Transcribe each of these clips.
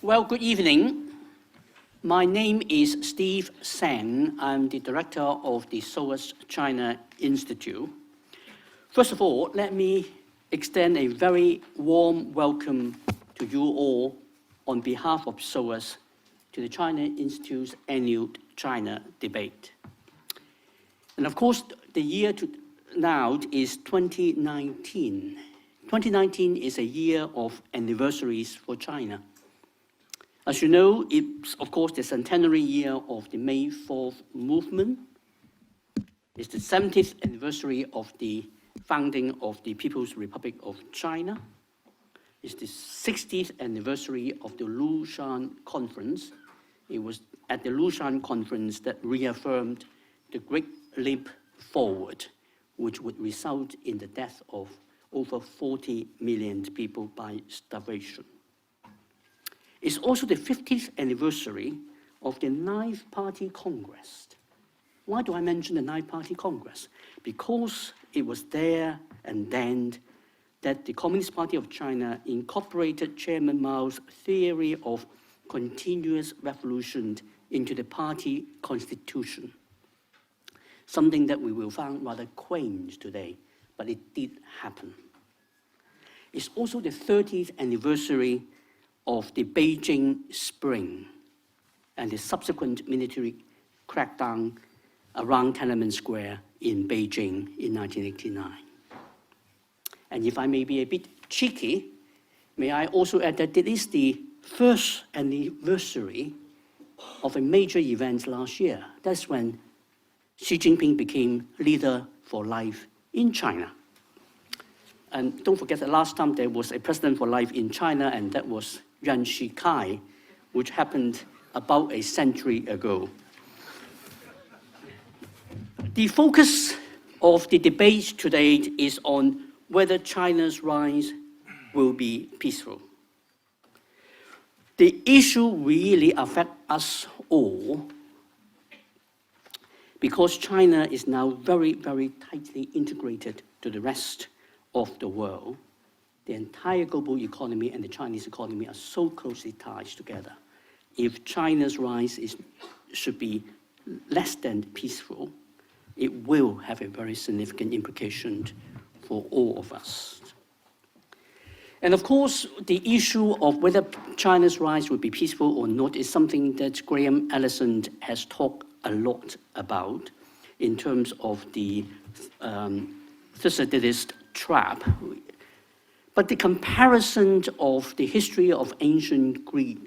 Well, good evening. My name is Steve Tsang. I'm the director of the SOAS China Institute. First of all, let me extend a very warm welcome to you all on behalf of SOAS to the China Institute's annual China debate. And of course, the year now is 2019. 2019 is a year of anniversaries for China. As you know, it's, of course, the centenary year of the May 4th movement. It's the 70th anniversary of the founding of the People's Republic of China. It's the 60th anniversary of the Lushan Conference. It was at the Lushan Conference that reaffirmed the Great Leap Forward, which would result in the death of over 40 million people by starvation. It's also the 50th anniversary of the Ninth Party Congress. Why do I mention the Ninth Party Congress? Because it was there and then that the Communist Party of China incorporated Chairman Mao's theory of continuous revolution into the party constitution, something that we will find rather quaint today, but it did happen. It's also the 30th anniversary of the Beijing Spring and the subsequent military crackdown around Tiananmen Square in Beijing in 1989. And if I may be a bit cheeky, may I also add that it is the first anniversary of a major event last year. That's when Xi Jinping became leader for life in China. And don't forget that last time there was a president for life in China, and that was Yuan Shikai, which happened about a century ago. The focus of the debate today is on whether China's rise will be peaceful. The issue really affects us all because China is now very, very tightly integrated to the rest of the world. The entire global economy and the Chinese economy are so closely tied together. If China's rise should be less than peaceful, it will have a very significant implication for all of us. And of course, the issue of whether China's rise will be peaceful or not is something that Allison has talked a lot about in terms of the Thucydides Trap. But the comparison of the history of ancient Greece,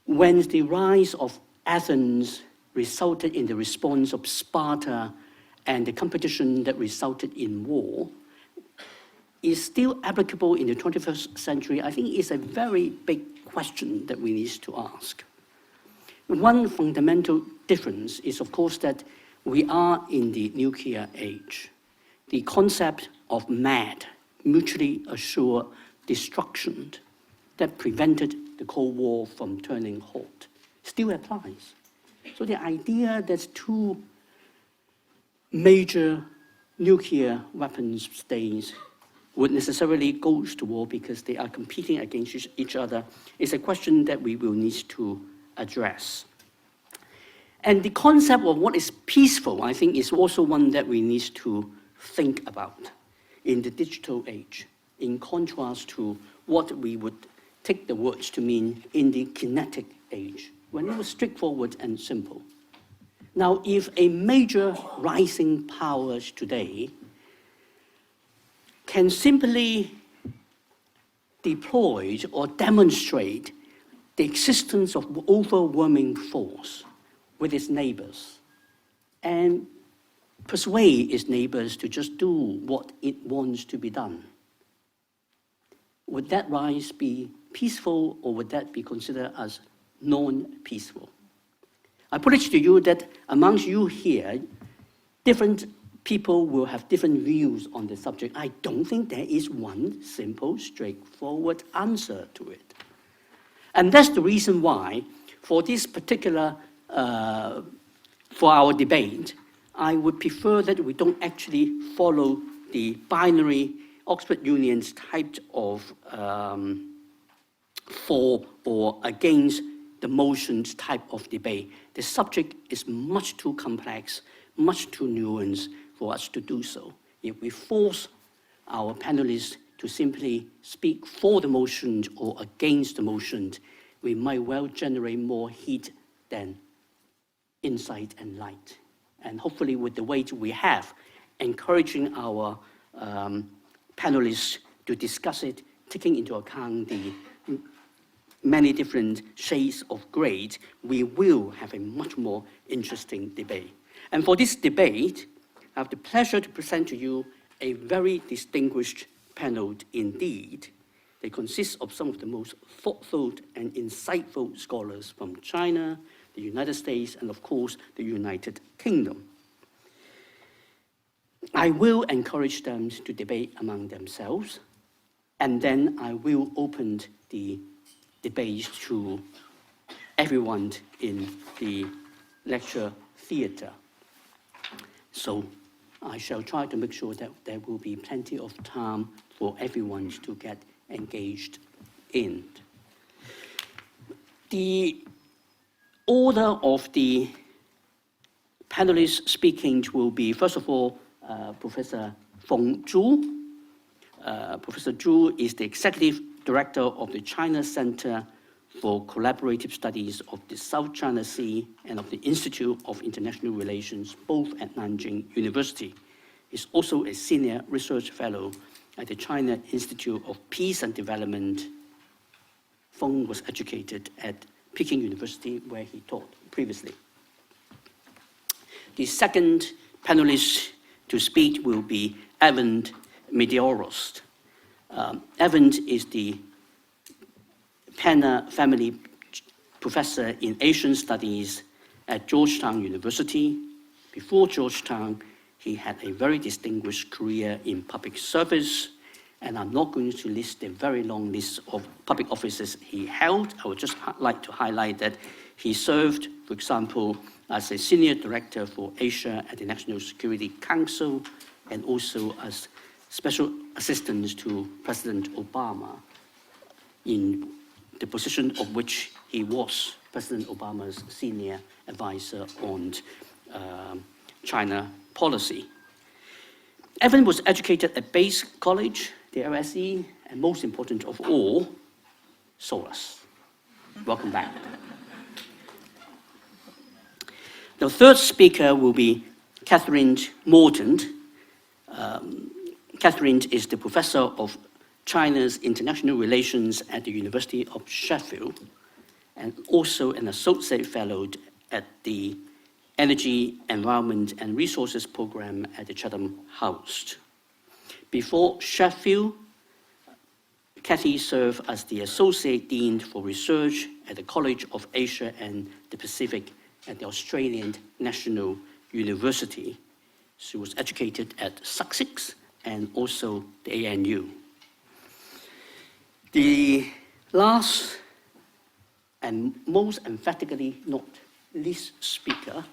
when the rise of Athens resulted in the response of Sparta and the competition that resulted in war, is still applicable in the 21st century. I think it's a very big question that we need to ask. One fundamental difference is, of course, that we are in the nuclear age. The concept of MAD, mutually assured destruction, that prevented the Cold War from turning hot, still applies. So the idea that two major nuclear weapons states would necessarily go to war because they are competing against each other is a question that we will need to address. And the concept of what is peaceful, I think, is also one that we need to think about in the digital age, in contrast to what we would take the words to mean in the kinetic age, when it was straightforward and simple. Now, if a major rising power today can simply deploy or demonstrate the existence of overwhelming force with its neighbors and persuade its neighbors to just do what it wants to be done, would that rise be peaceful, or would that be considered as non-peaceful? I put it to you that amongst you here, different people will have different views on the subject. I don't think there is one simple, straightforward answer to it. And that's the reason why, for this particular, for our debate, I would prefer that we don't actually follow the binary Oxford Union's type of for or against the motions type of debate. The subject is much too complex, much too nuanced for us to do so. If we force our panelists to simply speak for the motion or against the motion, we might well generate more heat than insight and light. And hopefully with the weight we have, encouraging our panelists to discuss it, taking into account the many different shades of grade, we will have a much more interesting debate. And for this debate, I have the pleasure to present to you a very distinguished panel indeed. They consist of some of the most thoughtful and insightful scholars from China, the United States, and of course, the United Kingdom. I will encourage them to debate among themselves, and then I will open the debate to everyone in the lecture theater. So I shall try to make sure that there will be plenty of time for everyone to get engaged in. The order of the panelists speaking will be, first of all, Professor Feng Zhu. Professor Zhu is the Executive Director of the China Center for Collaborative Studies of the South China Sea and of the Institute of International Relations, both at Nanjing University. He's also a Senior Research Fellow at the China Institute of Peace and Development. Feng was educated at Peking University, where he taught previously. The second panelist to speak will be Evan Medeiros. Evan is the Penna Family Professor in Asian Studies at Georgetown University. Before Georgetown, he had a very distinguished career in public service, and I'm not going to list a very long list of public offices he held. I would just like to highlight that he served, for example, as a Senior Director for Asia at the National Security Council, and also as Special Assistant to President Obama, in the position of which he was President Obama's senior advisor on China policy. Evan was educated at Base College, the LSE, and most important of all, SOAS. Welcome back. The third speaker will be Katherine Morton. Katherine is the professor of China's international relations at the University of Sheffield, and also an associate fellow at the Energy, Environment and Resources program at the Chatham House. Before Sheffield, Kathy served as the Associate Dean for Research at the College of Asia and the Pacific at the Australian National University. She was educated at Sussex and also the ANU. The last and most emphatically not least speaker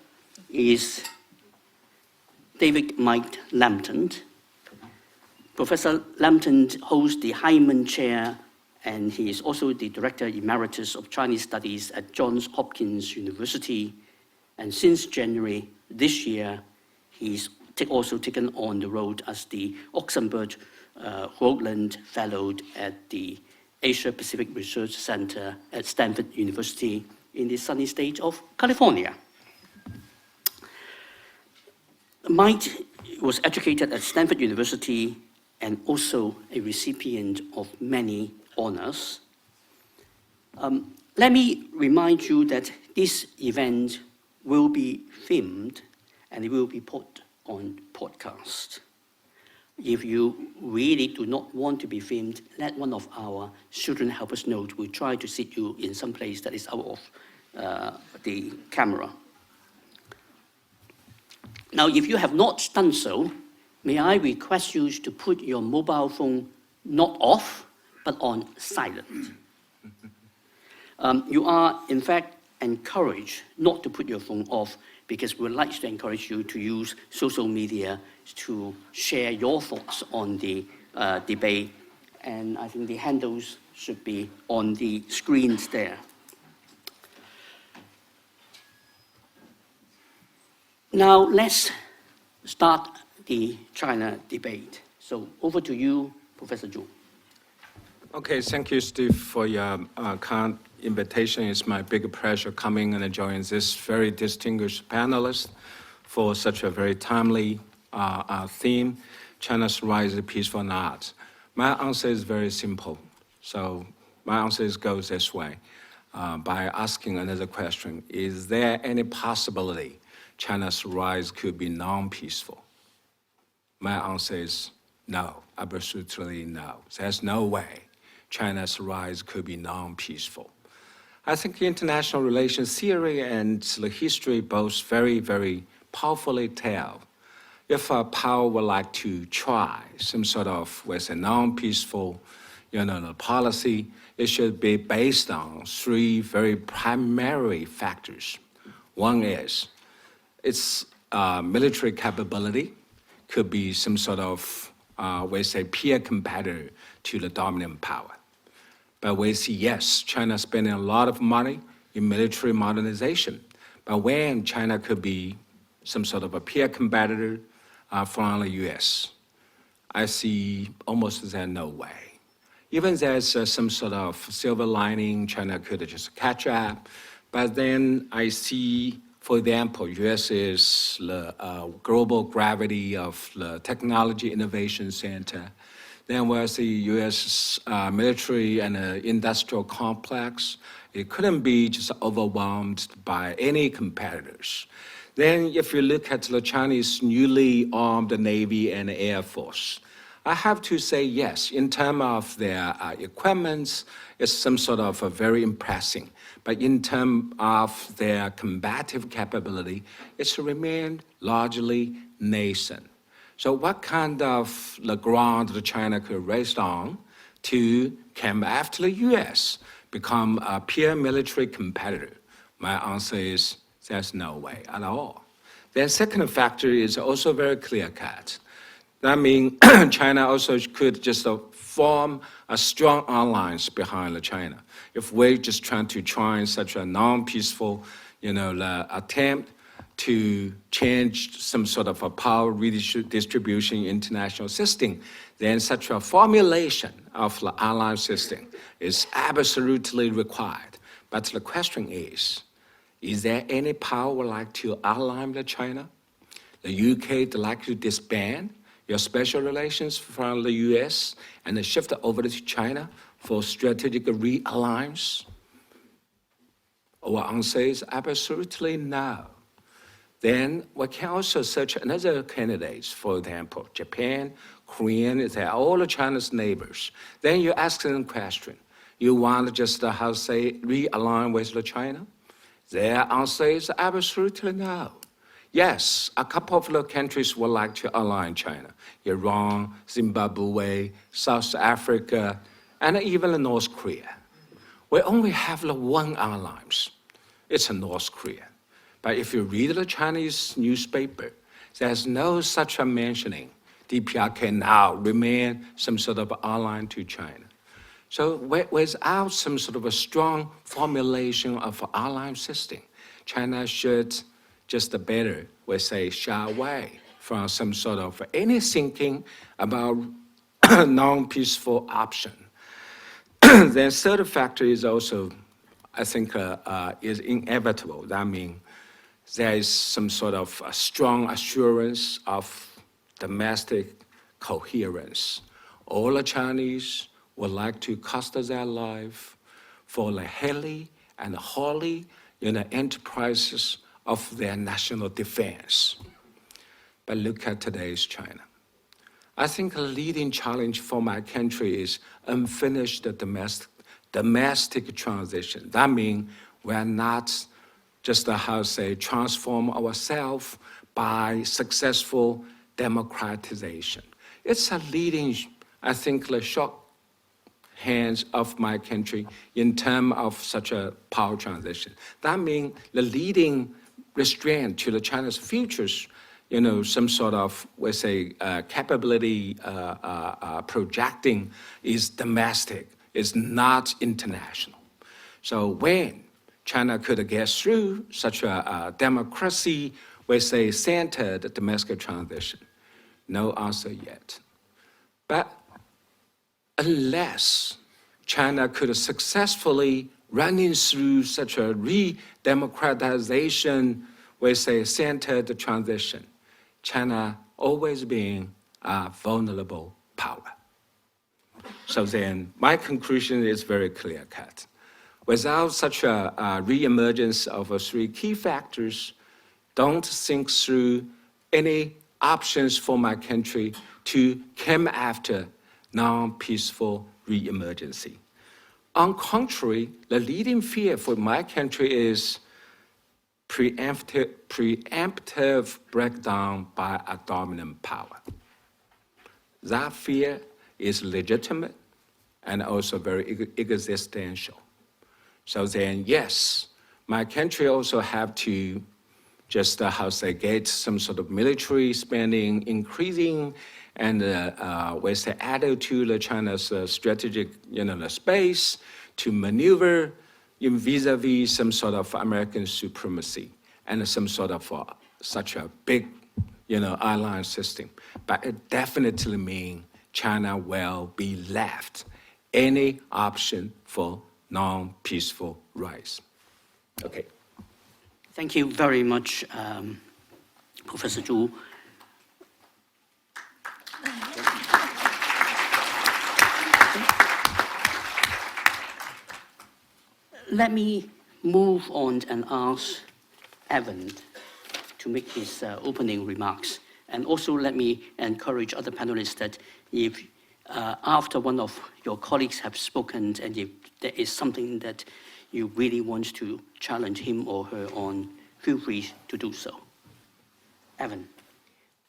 is David Mike Lampton. Professor Lampton holds the Hyman Chair, and he is also the Director Emeritus of Chinese Studies at Johns Hopkins University. And since January this year, he's also taken on the role as the Oxenberg Rowland Fellow at the Asia Pacific Research Center at Stanford University in the sunny state of California. Mike was educated at Stanford University and also a recipient of many honors. Let me remind you that this event will be filmed and it will be put on podcast. If you really do not want to be filmed, let one of our student help us know. We'll try to sit you in some place that is out of the camera. Now, if you have not done so, may I request you to put your mobile phone not off, but on silent. You are, in fact, encouraged not to put your phone off, because we'd like to encourage you to use social media to share your thoughts on the debate. And I think the handles should be on the screens there. Now let's start the China debate. So over to you, Professor Zhu. Okay, thank you, Steve, for your kind invitation. It's my big pleasure coming and joining this very distinguished panelists for such a very timely theme, China's rise to peaceful and arts. My answer is very simple. So my answer goes this way, by asking another question. Is there any possibility China's rise could be non-peaceful? My answer is no, absolutely no. There's no way China's rise could be non-peaceful. I think international relations theory and the history both very, very powerfully tell if a power would like to try some sort of, with a non-peaceful, policy, it should be based on three very primary factors. One is its military capability, could be some sort of, peer competitor to the dominant power. But we see, yes, China spending a lot of money in military modernization. But when China could be some sort of a peer competitor from the US, I see almost there's no way. Even there's some sort of silver lining, China could just catch up. But then I see, for example, US is the global gravity of the technology innovation center. Then whereas the US military and industrial complex, it couldn't be just overwhelmed by any competitors. Then if you look at the Chinese newly armed Navy and Air Force, I have to say yes, in terms of their equipment, it's some sort of very impressive. But in terms of their combative capability, it's remained largely nascent. So what kind of the ground that China could raise on to come after the US, become a peer military competitor? My answer is there's no way at all. The second factor is also very clear-cut. That means China also could just form a strong alliance behind China. If we're just trying to try such a non-peaceful, attempt to change some sort of a power redistribution international system, then such a formulation of the alliance system is absolutely required. But the question is there any power would like to align with China? The UK would like to disband your special relations from the US and shift it over to China for strategic realliance? Our answer is absolutely no. Then we can also search another candidates, for example, Japan, Korean, they're all China's neighbors. Then you ask them a question. You want just, realign with China? Their answer is absolutely no. Yes, a couple of the countries would like to align China. Iran, Zimbabwe, South Africa, and even North Korea. We only have the one alliance. It's North Korea. But if you read the Chinese newspaper, there's no such a mentioning DPRK now remain some sort of ally to China. So without some sort of a strong formulation of an alliance system, China should just better, shy away from some sort of any thinking about non-peaceful option. The third factor is also, I think, is inevitable. That means there is some sort of a strong assurance of domestic coherence. All the Chinese would like to cost their life for the heli and holy enterprises of their national defense. But look at today's China. I think the leading challenge for my country is unfinished domestic transition. That means we're not just transform ourselves by successful democratization. It's a leading, I think, the short hands of my country in terms of such a power transition. That means the leading restraint to the China's futures, some sort of, capability projecting is domestic. is not international. So when China could get through such a democracy with a centered domestic transition, no answer yet. But unless China could successfully running through such a re-democratization with a centered transition, China always being a vulnerable power. So then my conclusion is very clear-cut. Without such a re-emergence of three key factors, don't think through any options for my country to come after non-peaceful re-emergency. On contrary, the leading fear for my country is preemptive breakdown by a dominant power. That fear is legitimate and also very existential. So then, yes, my country also have to just get some sort of military spending increasing, and with the attitude of China's strategic space to maneuver in vis-a-vis some sort of American supremacy and some sort of such a big alliance system. But it definitely means China will be left any option for non-peaceful rise. Okay. Thank you very much, Professor Zhu. Let me move on and ask Evan to make his opening remarks. And also let me encourage other panelists that if after one of your colleagues have spoken, and if there is something that you really want to challenge him or her on, feel free to do so. Evan.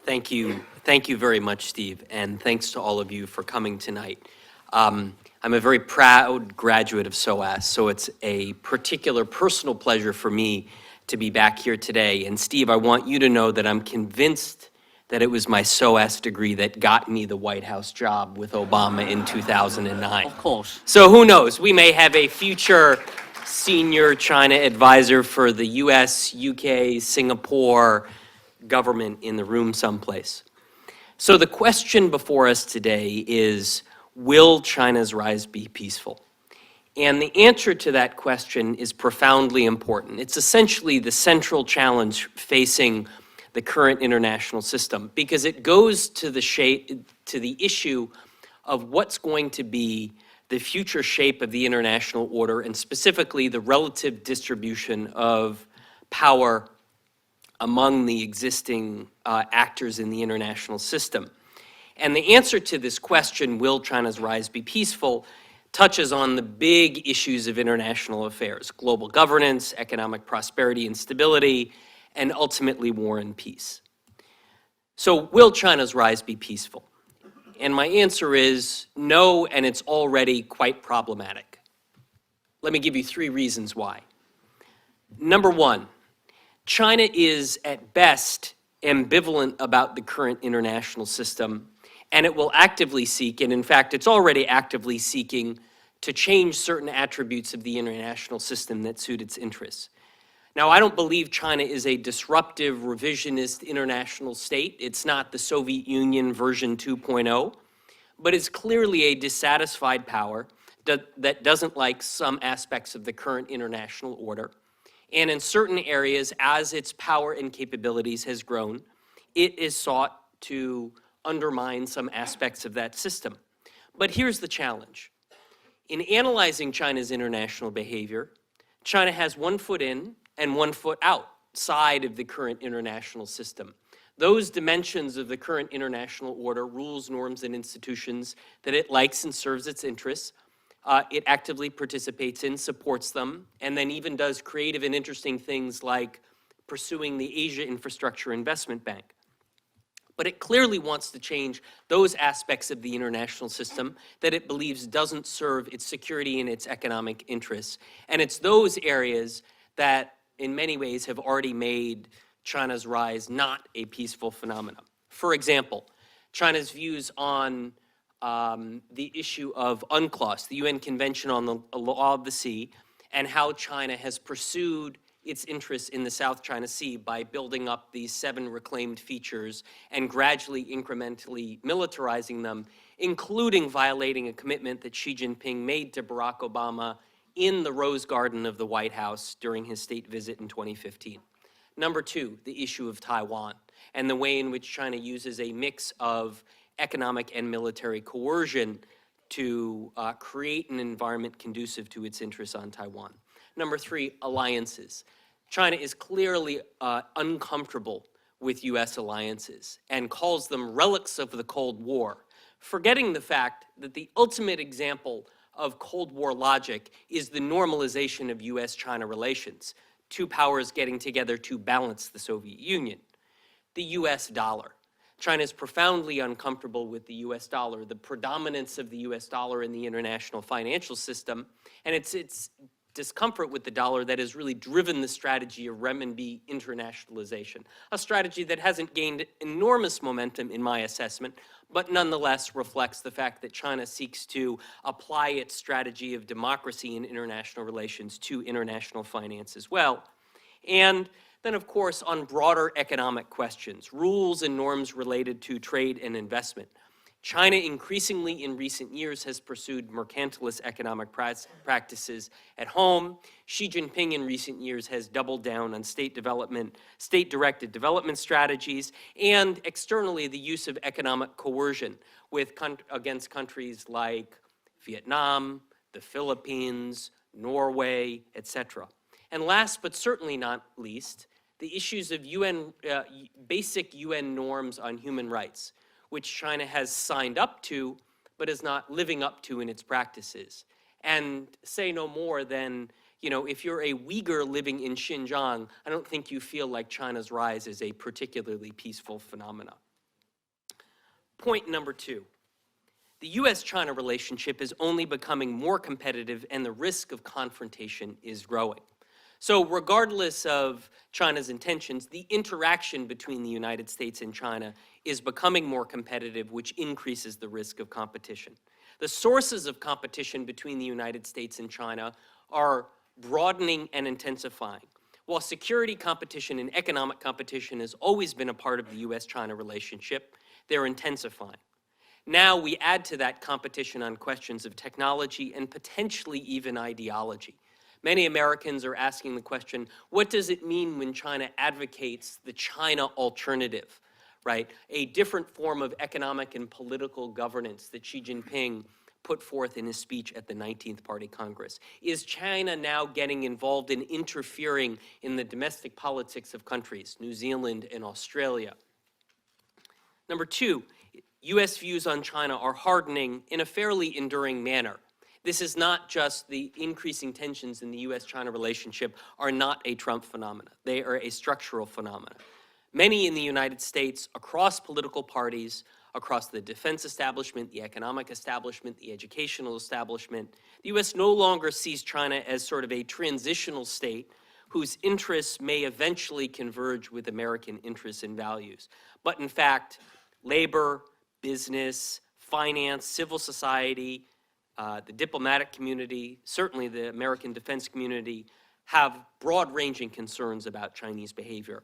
Thank you. Thank you very much, Steve, and thanks to all of you for coming tonight. I'm a very proud graduate of SOAS, so it's a particular personal pleasure for me to be back here today. And Steve, I want you to know that I'm convinced that it was my SOAS degree that got me the White House job with Obama in 2009. Of course. So who knows? We may have a future senior China advisor for the US, UK, Singapore government in the room someplace. So the question before us today is, will China's rise be peaceful? And the answer to that question is profoundly important. It's essentially the central challenge facing the current international system, because it goes to the issue of what's going to be the future shape of the international order, and specifically the relative distribution of power among the existing actors in the international system. And the answer to this question, will China's rise be peaceful, touches on the big issues of international affairs: global governance, economic prosperity and stability, and ultimately war and peace. So will China's rise be peaceful? And my answer is no, and it's already quite problematic. Let me give you 3 reasons why. Number 1, China is at best ambivalent about the current international system, and it will actively seek, and in fact it's already actively seeking, to change certain attributes of the international system that suit its interests. Now, I don't believe China is a disruptive, revisionist international state. It's not the Soviet Union version 2.0, but it's clearly a dissatisfied power that doesn't like some aspects of the current international order. And in certain areas, as its power and capabilities has grown, it is sought to undermine some aspects of that system. But here's the challenge. In analyzing China's international behavior, China has 1 foot in and 1 foot outside of the current international system. Those dimensions of the current international order, rules, norms, and institutions that it likes and serves its interests, it actively participates in, supports them, and then even does creative and interesting things like pursuing the Asia Infrastructure Investment Bank. But it clearly wants to change those aspects of the international system that it believes doesn't serve its security and its economic interests. And it's those areas that in many ways have already made China's rise not a peaceful phenomenon. For example, China's views on the issue of UNCLOS, the UN Convention on the Law of the Sea, and how China has pursued its interests in the South China Sea by building up these 7 reclaimed features and gradually, incrementally militarizing them, including violating a commitment that Xi Jinping made to Barack Obama in the Rose Garden of the White House during his state visit in 2015. Number 2, the issue of Taiwan and the way in which China uses a mix of economic and military coercion to create an environment conducive to its interests on Taiwan. Number 3, alliances. China is clearly uncomfortable with U.S. alliances and calls them relics of the Cold War, forgetting the fact that the ultimate example of Cold War logic is the normalization of U.S.-China relations, 2 powers getting together to balance the Soviet Union. The U.S. dollar. China is profoundly uncomfortable with the U.S. dollar, the predominance of the U.S. dollar in the international financial system, and it's discomfort with the dollar that has really driven the strategy of renminbi internationalization, a strategy that hasn't gained enormous momentum in my assessment, but nonetheless reflects the fact that China seeks to apply its strategy of democracy in international relations to international finance as well. And then, of course, on broader economic questions, rules and norms related to trade and investment. China increasingly in recent years has pursued mercantilist economic practices at home. Xi Jinping in recent years has doubled down on state-directed development strategies, and externally the use of economic coercion against countries like Vietnam, the Philippines, Norway, etc. And last but certainly not least, the issues of basic UN norms on human rights, which China has signed up to, but is not living up to in its practices. And say no more than, if you're a Uyghur living in Xinjiang, I don't think you feel like China's rise is a particularly peaceful phenomenon. Point number 2. The U.S.-China relationship is only becoming more competitive and the risk of confrontation is growing. So regardless of China's intentions, the interaction between the United States and China is becoming more competitive, which increases the risk of competition. The sources of competition between the United States and China are broadening and intensifying. While security competition and economic competition has always been a part of the U.S.-China relationship, they're intensifying. Now we add to that competition on questions of technology and potentially even ideology. Many Americans are asking the question, what does it mean when China advocates the China alternative, right? A different form of economic and political governance that Xi Jinping put forth in his speech at the 19th Party Congress. Is China now getting involved in interfering in the domestic politics of countries, New Zealand and Australia? Number 2, U.S. views on China are hardening in a fairly enduring manner. This is not just the increasing tensions in the U.S.-China relationship are not a Trump phenomenon. They are a structural phenomenon. Many in the United States, across political parties, across the defense establishment, the economic establishment, the educational establishment, the U.S. no longer sees China as sort of a transitional state whose interests may eventually converge with American interests and values. But in fact, labor, business, finance, civil society, the diplomatic community, certainly the American defense community, have broad-ranging concerns about Chinese behavior.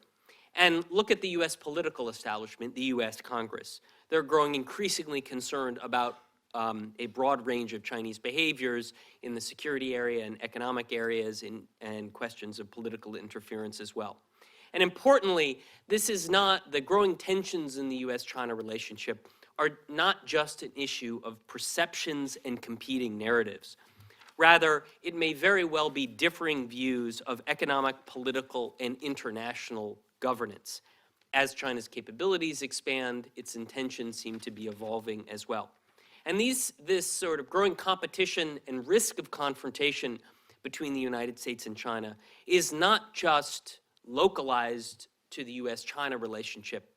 And look at the U.S. political establishment, the U.S. Congress. They're growing increasingly concerned about a broad range of Chinese behaviors in the security area and economic areas and questions of political interference as well. And importantly, this is not, the growing tensions in the U.S.-China relationship are not just an issue of perceptions and competing narratives. Rather, it may very well be differing views of economic, political, and international governance. As China's capabilities expand, its intentions seem to be evolving as well. And this sort of growing competition and risk of confrontation between the United States and China is not just localized to the U.S.-China relationship,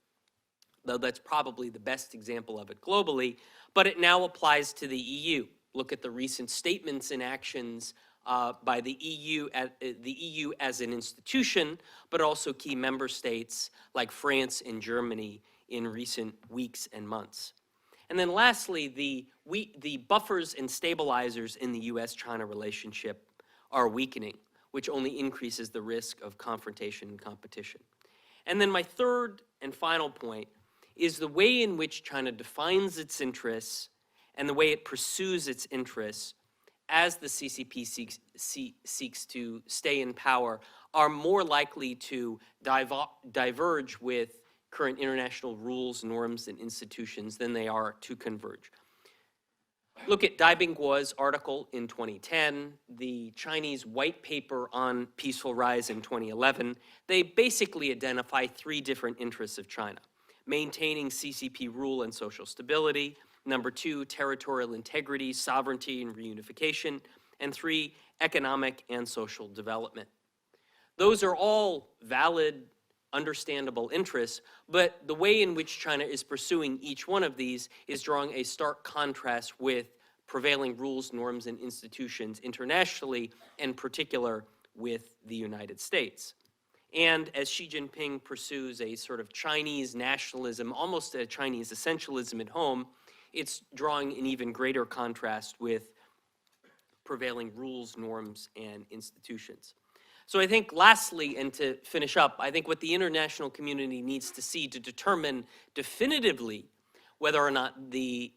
though that's probably the best example of it globally, but it now applies to the EU. Look at the recent statements and actions by the EU as an institution, but also key member states like France and Germany in recent weeks and months. And then lastly, the buffers and stabilizers in the US-China relationship are weakening, which only increases the risk of confrontation and competition. And then my third and final point is the way in which China defines its interests and the way it pursues its interests as the CCP seeks to stay in power are more likely to diverge with current international rules, norms, and institutions than they are to converge. Look at Dai Bingguo's article in 2010, the Chinese white paper on peaceful rise in 2011. They basically identify three different interests of China: maintaining CCP rule and social stability, number two, territorial integrity, sovereignty, and reunification, and three, economic and social development. Those are all valid, understandable interests, but the way in which China is pursuing each one of these is drawing a stark contrast with prevailing rules, norms, and institutions internationally, in particular with the United States. And as Xi Jinping pursues a sort of Chinese nationalism, almost a Chinese essentialism at home, it's drawing an even greater contrast with prevailing rules, norms, and institutions. So I think lastly, and to finish up, I think what the international community needs to see to determine definitively whether or not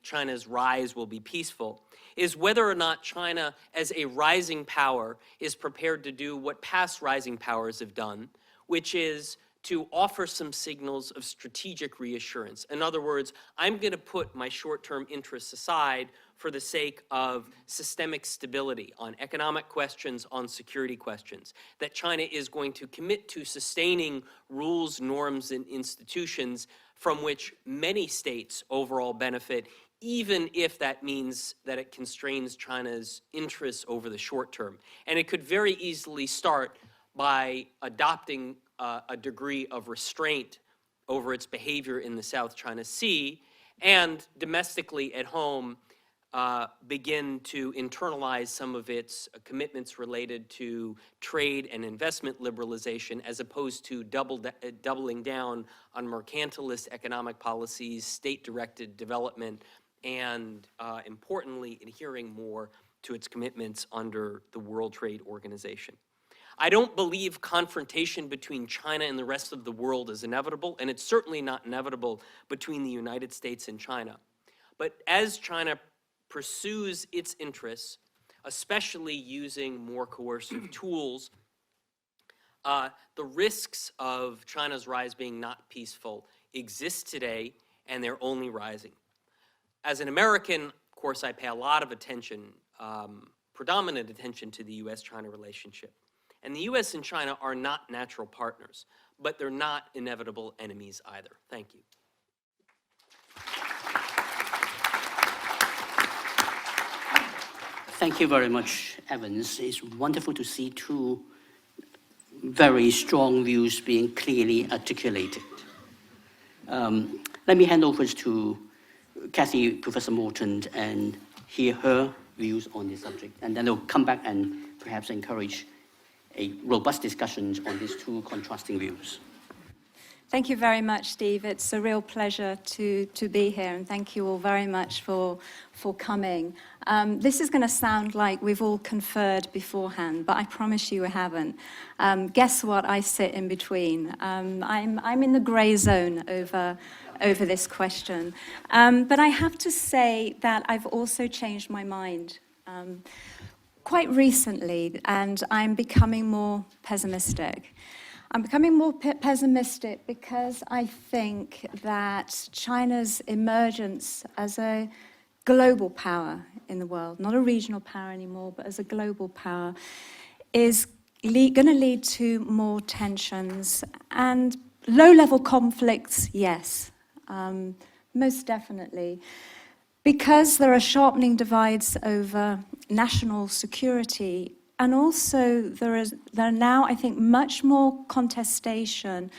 China's rise will be peaceful is whether or not China as a rising power is prepared to do what past rising powers have done, which is to offer some signals of strategic reassurance. In other words, I'm going to put my short-term interests aside for the sake of systemic stability on economic questions, on security questions, that China is going to commit to sustaining rules, norms, and institutions from which many states overall benefit, even if that means that it constrains China's interests over the short term. And it could very easily start by adopting a degree of restraint over its behavior in the South China Sea, and domestically at home begin to internalize some of its commitments related to trade and investment liberalization, as opposed to doubling down on mercantilist economic policies, state-directed development, and importantly, adhering more to its commitments under the World Trade Organization. I don't believe confrontation between China and the rest of the world is inevitable, and it's certainly not inevitable between the United States and China. But as China pursues its interests, especially using more coercive tools, the risks of China's rise being not peaceful exist today, and they're only rising. As an American, of course, I pay a lot of attention, predominant attention to the US-China relationship. And the US and China are not natural partners, but they're not inevitable enemies either. Thank you. Thank you very much, Evans. It's wonderful to see two very strong views being clearly articulated. Let me hand over to Kathy, Professor Morton, and hear her views on this subject. And then I'll come back and perhaps encourage a robust discussion on these two contrasting views. Thank you very much, Steve. It's a real pleasure to be here, and thank you all very much for coming. This is going to sound like we've all conferred beforehand, but I promise you we haven't. Guess what? I sit in between. I'm in the grey zone over this question. But I have to say that I've also changed my mind quite recently, and I'm becoming more pessimistic. I'm becoming more pessimistic because I think that China's emergence as a global power in the world, not a regional power anymore, but as a global power, is going to lead to more tensions and low-level conflicts, yes, most definitely. Because there are sharpening divides over national security, and also there are now, I think, much more contestation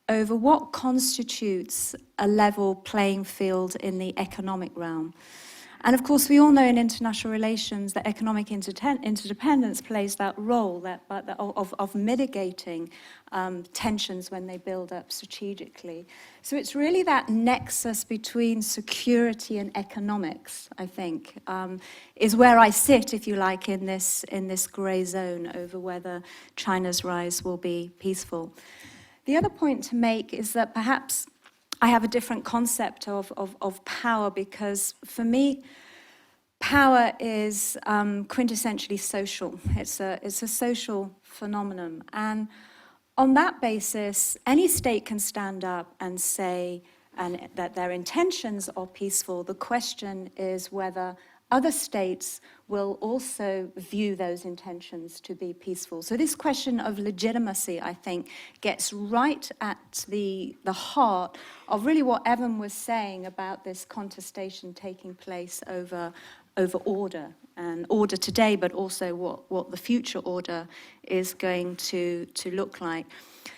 over what constitutes a level playing field in the economic realm. And of course, we all know in international relations that economic interdependence plays that role of mitigating tensions when they build up strategically. So it's really that nexus between security and economics, I think, is where I sit, if you like, in this grey zone over whether China's rise will be peaceful. The other point to make is that perhaps I have a different concept of power, because for me, power is quintessentially social. It's a social phenomenon. And on that basis, any state can stand up and say that their intentions are peaceful. The question is whether other states will also view those intentions to be peaceful. So this question of legitimacy, I think, gets right at the heart of really what Evan was saying about this contestation taking place over order, and order today, but also what the future order is going to look like.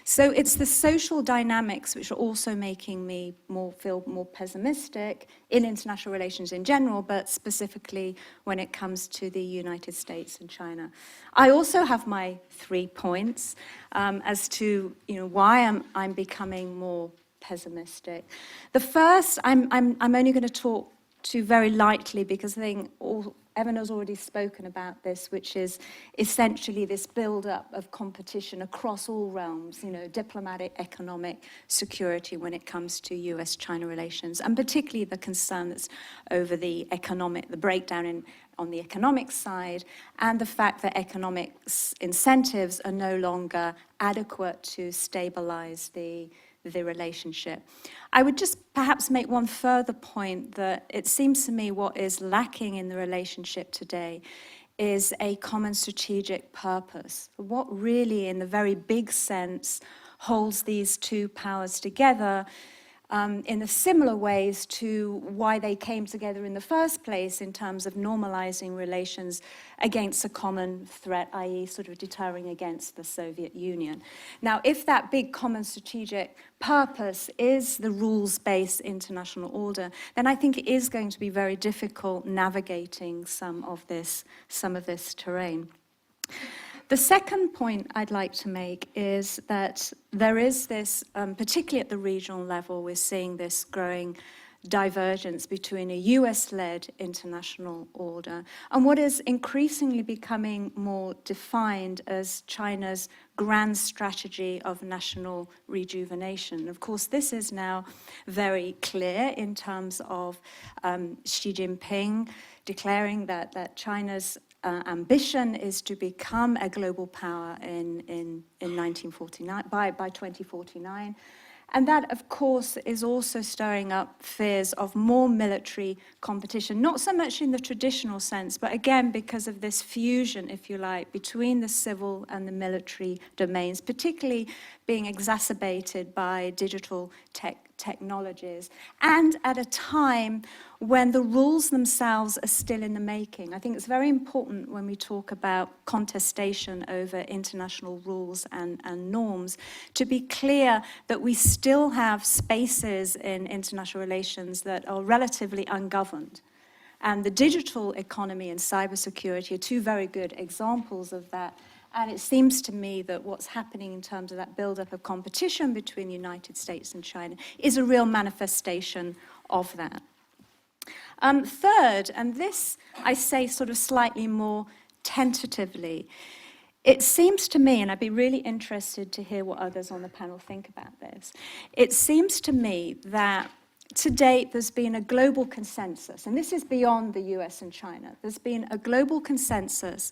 So it's the social dynamics which are also making me feel more pessimistic in international relations in general, but specifically when it comes to the United States and China. I also have my 3 points as to why I'm becoming more pessimistic. The first, I'm only going to talk to very lightly, because I think Evan has already spoken about this, which is essentially this build-up of competition across all realms, diplomatic, economic, security when it comes to US-China relations, and particularly the concern that's over the breakdown on the economic side, and the fact that economic incentives are no longer adequate to stabilize the relationship. I would just perhaps make one further point, that it seems to me what is lacking in the relationship today is a common strategic purpose. What really, in the very big sense, holds these two powers together in a similar ways to why they came together in the first place in terms of normalizing relations against a common threat, i.e. sort of deterring against the Soviet Union. Now, if that big common strategic purpose is the rules-based international order, then I think it is going to be very difficult navigating some of this terrain. The second point I'd like to make is that there is this, particularly at the regional level, we're seeing this growing divergence between a US-led international order and what is increasingly becoming more defined as China's grand strategy of national rejuvenation. Of course, this is now very clear in terms of Xi Jinping declaring that China's ambition is to become a global power in 1949 by 2049. And that, of course, is also stirring up fears of more military competition, not so much in the traditional sense, but again, because of this fusion, if you like, between the civil and the military domains, particularly being exacerbated by digital technologies, and at a time when the rules themselves are still in the making. I think it's very important when we talk about contestation over international rules and norms to be clear that we still have spaces in international relations that are relatively ungoverned. And the digital economy and cybersecurity are two very good examples of that. And it seems to me that what's happening in terms of that buildup of competition between the United States and China is a real manifestation of that. Third, and this I say sort of slightly more tentatively, it seems to me, and I'd be really interested to hear what others on the panel think about this, it seems to me that to date there's been a global consensus, and this is beyond the US and China, there's been a global consensus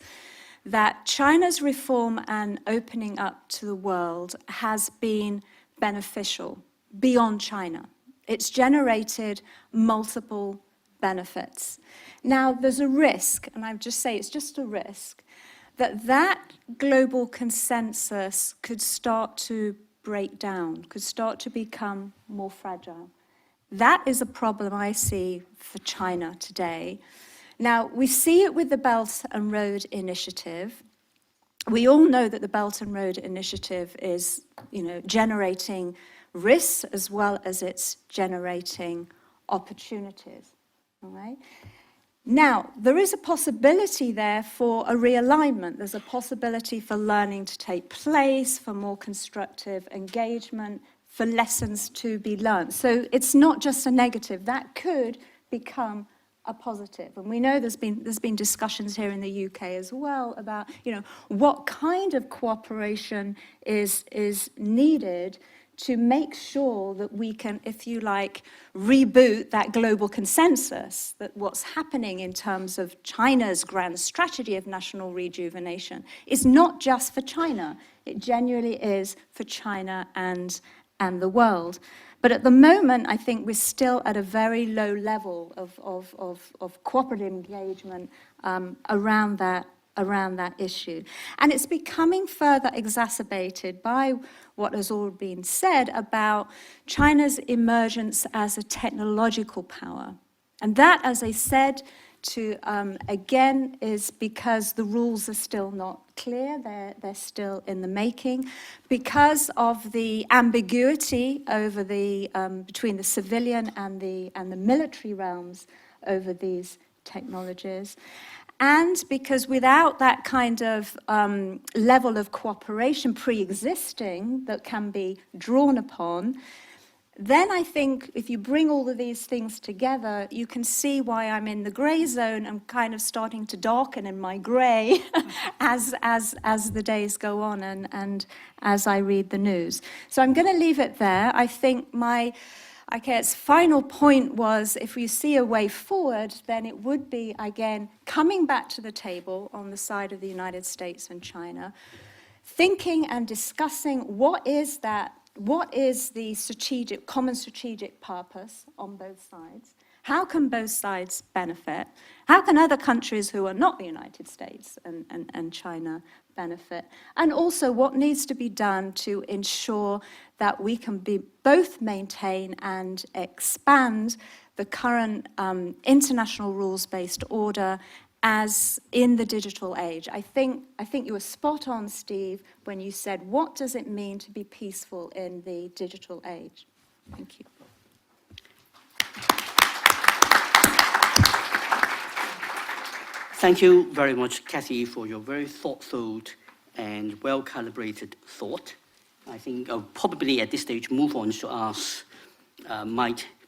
that China's reform and opening up to the world has been beneficial beyond China. It's generated multiple benefits. Now, there's a risk, and I would just say it's just a risk, that global consensus could start to break down, could start to become more fragile. That is a problem I see for China today. Now, we see it with the Belt and Road Initiative. We all know that the Belt and Road Initiative is, generating risks as well as it's generating opportunities, all right? Now, there is a possibility there for a realignment. There's a possibility for learning to take place, for more constructive engagement, for lessons to be learned. So it's not just a negative. That could become a positive. And we know there's been discussions here in the UK as well about, what kind of cooperation is needed to make sure that we can, if you like, reboot that global consensus, that what's happening in terms of China's grand strategy of national rejuvenation is not just for China. It genuinely is for China and the world. But at the moment, I think we're still at a very low level of cooperative engagement around that issue. And it's becoming further exacerbated by what has all been said about China's emergence as a technological power. And that, as I said, again, is because the rules are still not clear, they're still in the making, because of the ambiguity over between the civilian and the military realms over these technologies. And because without that kind of level of cooperation pre-existing that can be drawn upon, then I think if you bring all of these things together, you can see why I'm in the grey zone. I'm kind of starting to darken in my grey as the days go on and as I read the news. So I'm going to leave it there. I think I guess final point was, if we see a way forward, then it would be, again, coming back to the table on the side of the United States and China, thinking and discussing what is the common strategic purpose on both sides? How can both sides benefit? How can other countries who are not the United States and China benefit? And also, what needs to be done to ensure that we can both maintain and expand the current international rules-based order as in the digital age. I think you were spot on, Steve, when you said, what does it mean to be peaceful in the digital age? Thank you. Thank you very much, Kathy, for your very thoughtful and well-calibrated thought. I think I'll probably at this stage move on to ask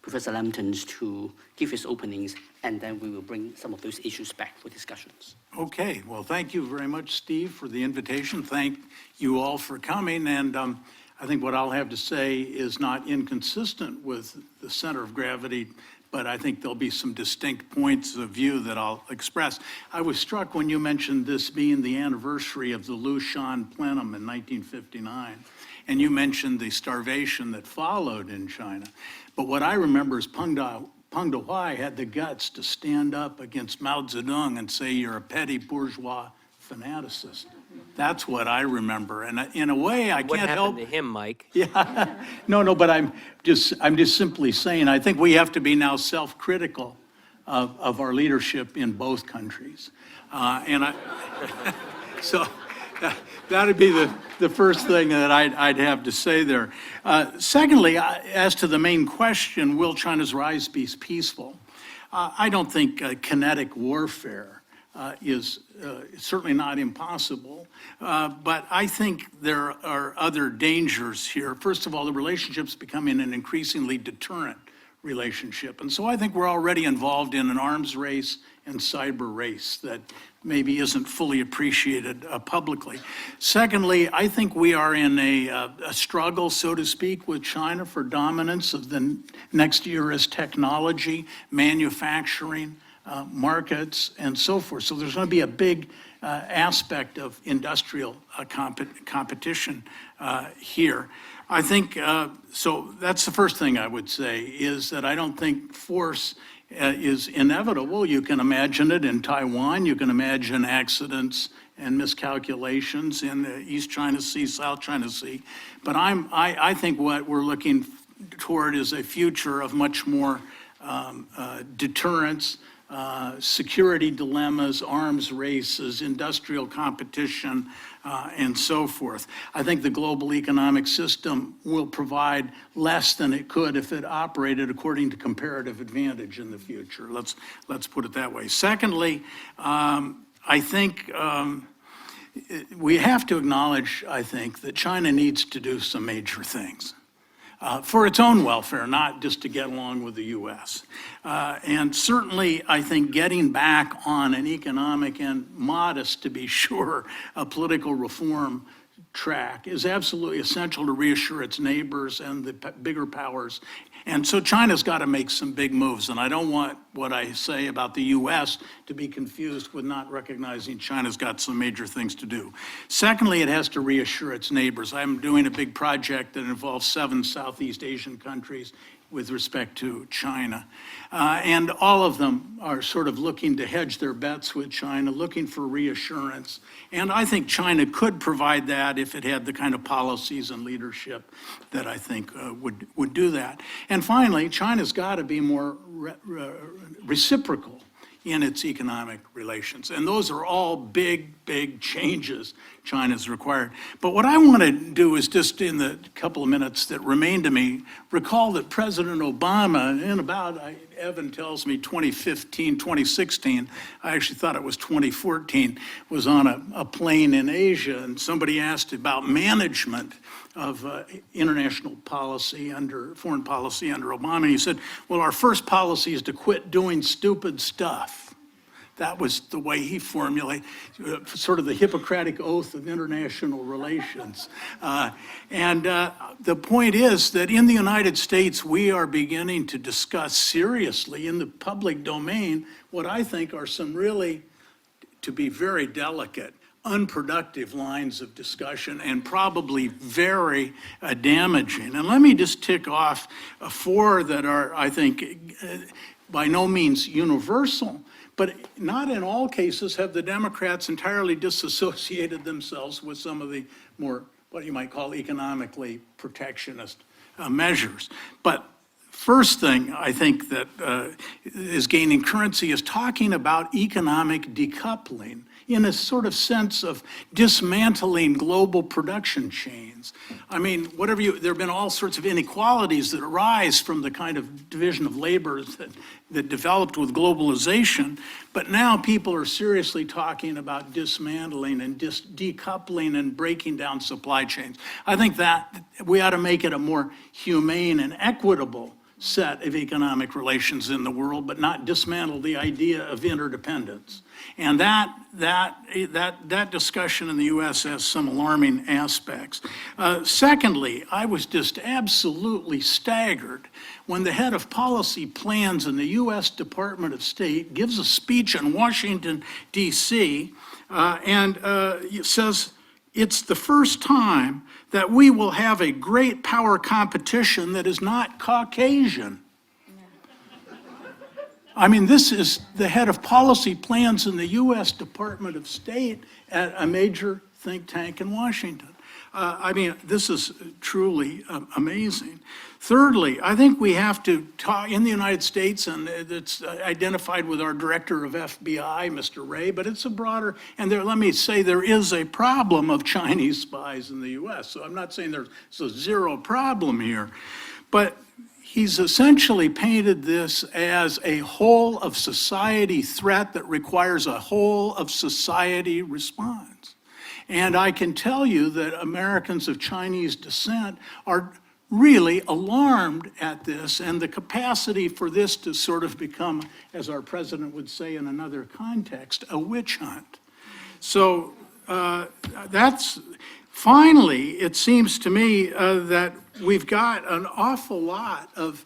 Professor Lampton to give his openings, and then we will bring some of those issues back for discussions. Okay, well, thank you very much, Steve, for the invitation. Thank you all for coming, and I think what I'll have to say is not inconsistent with the center of gravity, but I think there'll be some distinct points of view that I'll express. I was struck when you mentioned this being the anniversary of the Lushan plenum in 1959, and you mentioned the starvation that followed in China. But what I remember is Peng Dehuai had the guts to stand up against Mao Zedong and say, "You're a petty bourgeois fanaticist." That's what I remember, and in a way, I What can't help. happened to him, Mike? Yeah, no, but I'm just simply saying, I think we have to be now self-critical of our leadership in both countries. So that'd be the first thing that I'd have to say there. Secondly, as to the main question, will China's rise be peaceful? I don't think kinetic warfare is certainly not impossible, but I think there are other dangers here. First of all, the relationship's becoming an increasingly deterrent relationship, and so I think we're already involved in an arms race and cyber race that maybe isn't fully appreciated publicly. Secondly, I think we are in a struggle, so to speak, with China for dominance of the next era's technology, manufacturing, markets, and so forth. So there's going to be a big aspect of industrial competition here. I think, so that's the first thing I would say, is that I don't think force is inevitable. You can imagine it in Taiwan. You can imagine accidents and miscalculations in the East China Sea, South China Sea. But I think what we're looking toward is a future of much more deterrence, security dilemmas, arms races, industrial competition, and so forth. I think the global economic system will provide less than it could if it operated according to comparative advantage in the future. Let's put it that way. Secondly, I think we have to acknowledge, I think, that China needs to do some major things. For its own welfare, not just to get along with the U.S. And certainly, I think getting back on an economic and modest, to be sure, a political reform track is absolutely essential to reassure its neighbors and the bigger powers. And so China's got to make some big moves, and I don't want what I say about the U.S. to be confused with not recognizing China's got some major things to do. Secondly, it has to reassure its neighbors. I'm doing a big project that involves 7 Southeast Asian countries with respect to China. And all of them are sort of looking to hedge their bets with China, looking for reassurance. And I think China could provide that if it had the kind of policies and leadership that I think would do that. And finally, China's got to be more reciprocal in its economic relations. And those are all big, big changes China's required. But what I want to do is just in the couple of minutes that remain to me, recall that President Obama, in about, Evan tells me 2015, 2016, I actually thought it was 2014, was on a plane in Asia, and somebody asked about management of international policy foreign policy under Obama. And he said, well, our first policy is to quit doing stupid stuff. That was the way he formulated sort of the Hippocratic Oath of international relations. The point is that in the United States, we are beginning to discuss seriously in the public domain what I think are some really, to be very delicate, unproductive lines of discussion and probably very damaging. And let me just tick off 4 that are, I think, by no means universal, but not in all cases have the Democrats entirely disassociated themselves with some of the more, what you might call economically protectionist measures. But first thing I think that is gaining currency is talking about economic decoupling in a sort of sense of dismantling global production chains. I mean, there have been all sorts of inequalities that arise from the kind of division of labor that developed with globalization, but now people are seriously talking about dismantling and decoupling and breaking down supply chains. I think that we ought to make it a more humane and equitable set of economic relations in the world, but not dismantle the idea of interdependence. And that discussion in the U.S. has some alarming aspects. Secondly, I was just absolutely staggered when the head of policy plans in the U.S. Department of State gives a speech in Washington, D.C., and says it's the first time that we will have a great power competition that is not Caucasian. I mean, this is the head of policy plans in the U.S. Department of State at a major think tank in Washington. I mean, this is truly amazing. Thirdly, I think we have to talk in the United States, and it's identified with our director of FBI, Mr. Wray, but it's a broader, and let me say there is a problem of Chinese spies in the U.S. So I'm not saying there's a zero problem here, but he's essentially painted this as a whole of society threat that requires a whole of society response. And I can tell you that Americans of Chinese descent are really alarmed at this and the capacity for this to sort of become, as our president would say in another context, a witch hunt. So finally, it seems to me that we've got an awful lot of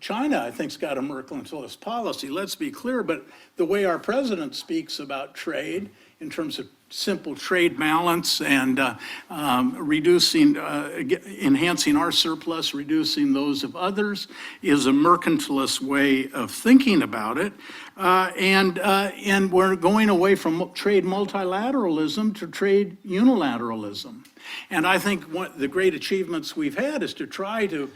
China, I think, has got a mercantilist policy, let's be clear, but the way our president speaks about trade in terms of simple trade balance and enhancing our surplus, reducing those of others, is a mercantilist way of thinking about it. And we're going away from trade multilateralism to trade unilateralism. And I think one of the great achievements we've had is to try to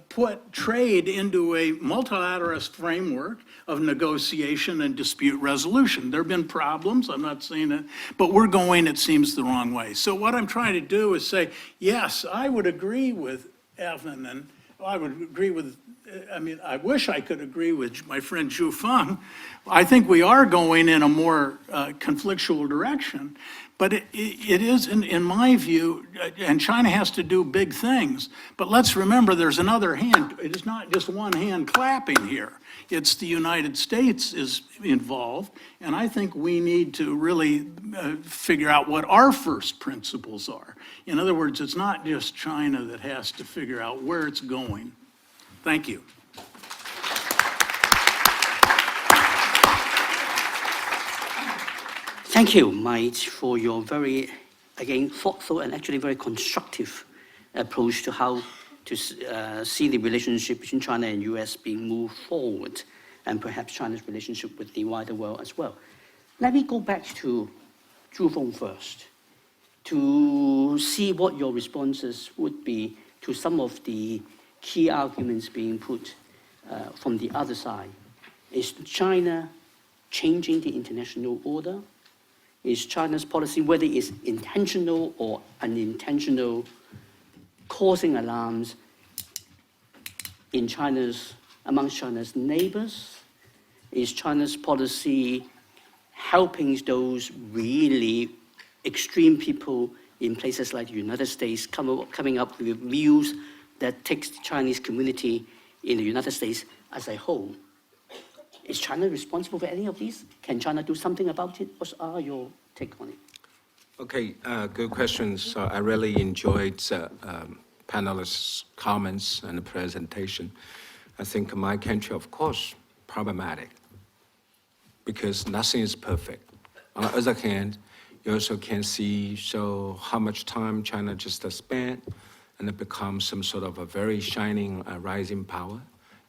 put trade into a multilateralist framework of negotiation and dispute resolution. There have been problems, I'm not saying it, but we're going, it seems, the wrong way. So what I'm trying to do is say, yes, I would agree with Evan, and I would agree with, I wish I could agree with my friend Zhu Feng. I think we are going in a more conflictual direction. But it is, in my view, and China has to do big things. But let's remember, there's another hand. It is not just one hand clapping here. It's the United States is involved. And I think we need to really figure out what our first principles are. In other words, it's not just China that has to figure out where it's going. Thank you. Thank you, Mike, for your very, again, thoughtful and actually very constructive approach to how to see the relationship between China and US being moved forward, and perhaps China's relationship with the wider world as well. Let me go back to Zhu Feng first, to see what your responses would be to some of the key arguments being put from the other side. Is China changing the international order? Is China's policy, whether it's intentional or unintentional, causing alarms amongst China's neighbors? Is China's policy helping those really extreme people in places like the United States coming up with views that takes the Chinese community in the United States as a whole? Is China responsible for any of these? Can China do something about it? What are your take on it? Okay, good questions. I really enjoyed panelists' comments and the presentation. I think my country, of course, problematic because nothing is perfect. On the other hand, you also can see how much time China just spent and it becomes some sort of a very shining rising power.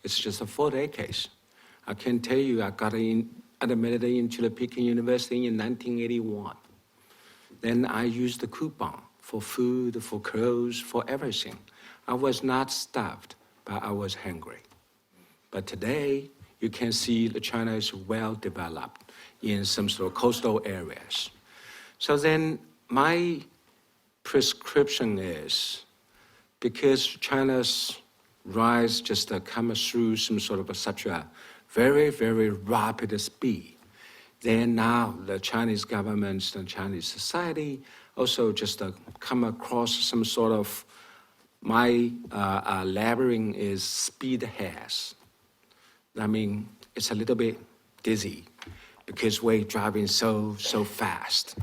It's just a 4 decades. I can tell you, I got admitted into the Peking University in 1981. Then I used the coupon for food, for clothes, for everything. I was not starved, but I was hungry. But today, you can see that China is well developed in some sort of coastal areas. So then my prescription is, because China's rise just comes through some sort of such a very, very rapid speed, then now the Chinese government and Chinese society also just come across some sort of, my labeling is speed has. I mean, it's a little bit dizzy because we're driving so fast.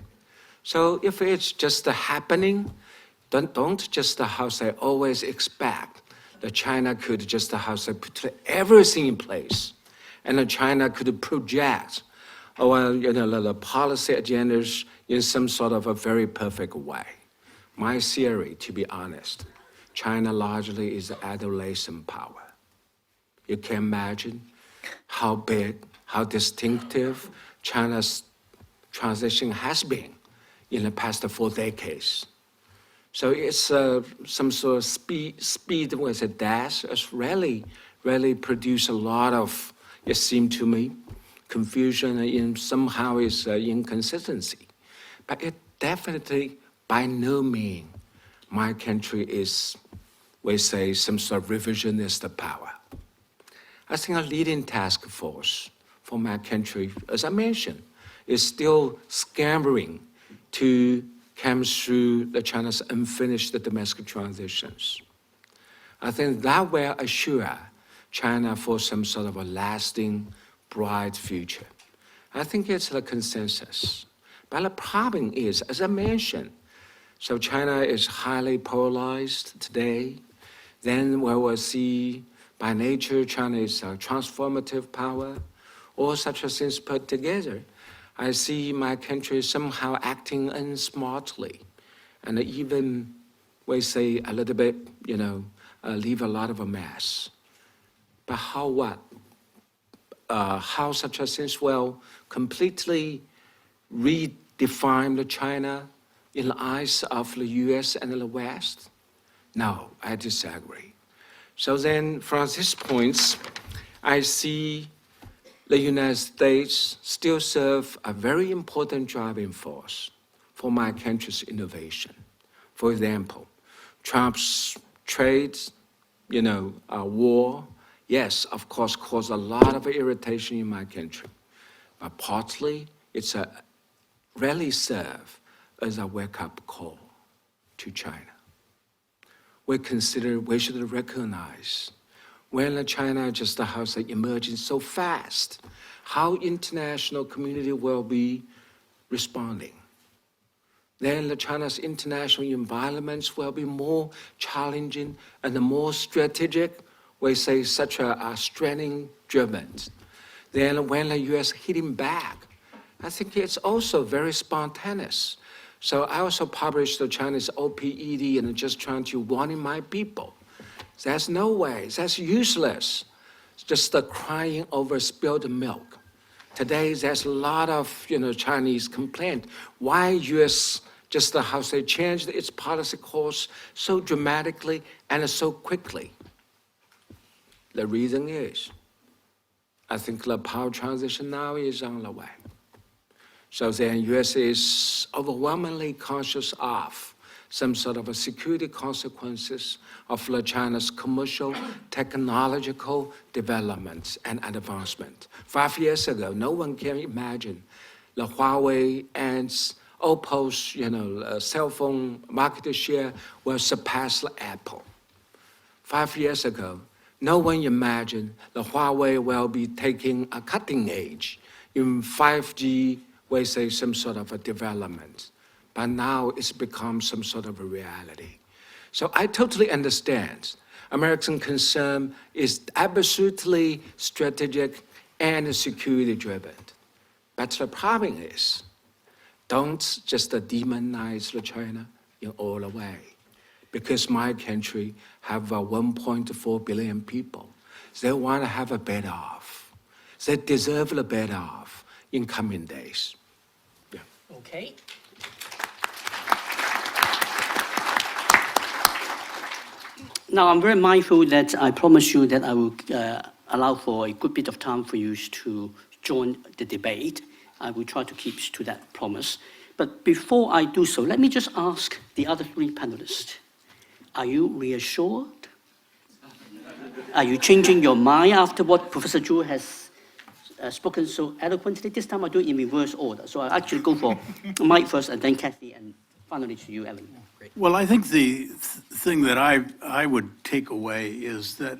So if it's just happening, don't just always expect that China could just put everything in place, and that China could project the policy agendas in some sort of a very perfect way. My theory, to be honest, China largely is adolescent power. You can imagine how big, how distinctive China's transition has been in the past 4 decades. So it's some sort of speed with a dash. It's really produced a lot of, it seemed to me, confusion and somehow is inconsistency. But it definitely, by no means, my country is, we say, some sort of revisionist power. I think a leading task force for my country, as I mentioned, is still scrambling to come through the China's unfinished domestic transitions. I think that will assure China for some sort of a lasting, bright future. I think it's a consensus. But the problem is, as I mentioned, so China is highly polarized today. Then we will see, by nature, China is a transformative power. All such things put together, I see my country somehow acting unsmartly, and even, we say, a little bit, leave a lot of a mess. But how what? How such a things will completely redefine the China in the eyes of the US and the West? No, I disagree. So then from this point, I see the United States still serve a very important driving force for my country's innovation. For example, Trump's trade, war, yes, of course, caused a lot of irritation in my country, but partly it's really serve as a wake-up call to China. We should recognize when China just has emerging so fast, how international community will be responding. Then China's international environments will be more challenging and more strategic, we say such a straining driven. Then when the US hitting back, I think it's also very spontaneous. So I also published the Chinese OPED and just trying to warning my people. There's no way, that's useless. It's just the crying over spilled milk. Today, there's a lot of Chinese complaint. Why US just how they changed its policy course so dramatically and so quickly? The reason is, I think the power transition now is on the way. So then US is overwhelmingly conscious of some sort of a security consequences of China's commercial, technological developments and advancement. 5 years ago, no one can imagine the Huawei and Oppo's cell phone market share will surpass Apple. 5 years ago, no one imagined the Huawei will be taking a cutting edge in 5G, we say some sort of a development. But now it's become some sort of a reality. So I totally understand. American concern is absolutely strategic and security driven. But the problem is, don't just demonize China in all the way. Because my country have 1.4 billion people. They want to have a better off. They deserve the better off in coming days. Yeah. Okay. Now, I'm very mindful that I promise you that I will allow for a good bit of time for you to join the debate. I will try to keep to that promise. But before I do so, let me just ask the other three panelists, are you reassured? Are you changing your mind after what Professor Zhu has spoken so eloquently? This time I do it in reverse order. So I actually go for Mike first and then Kathy and finally to you, Ellen. Great. Well, I think the thing that I would take away is that,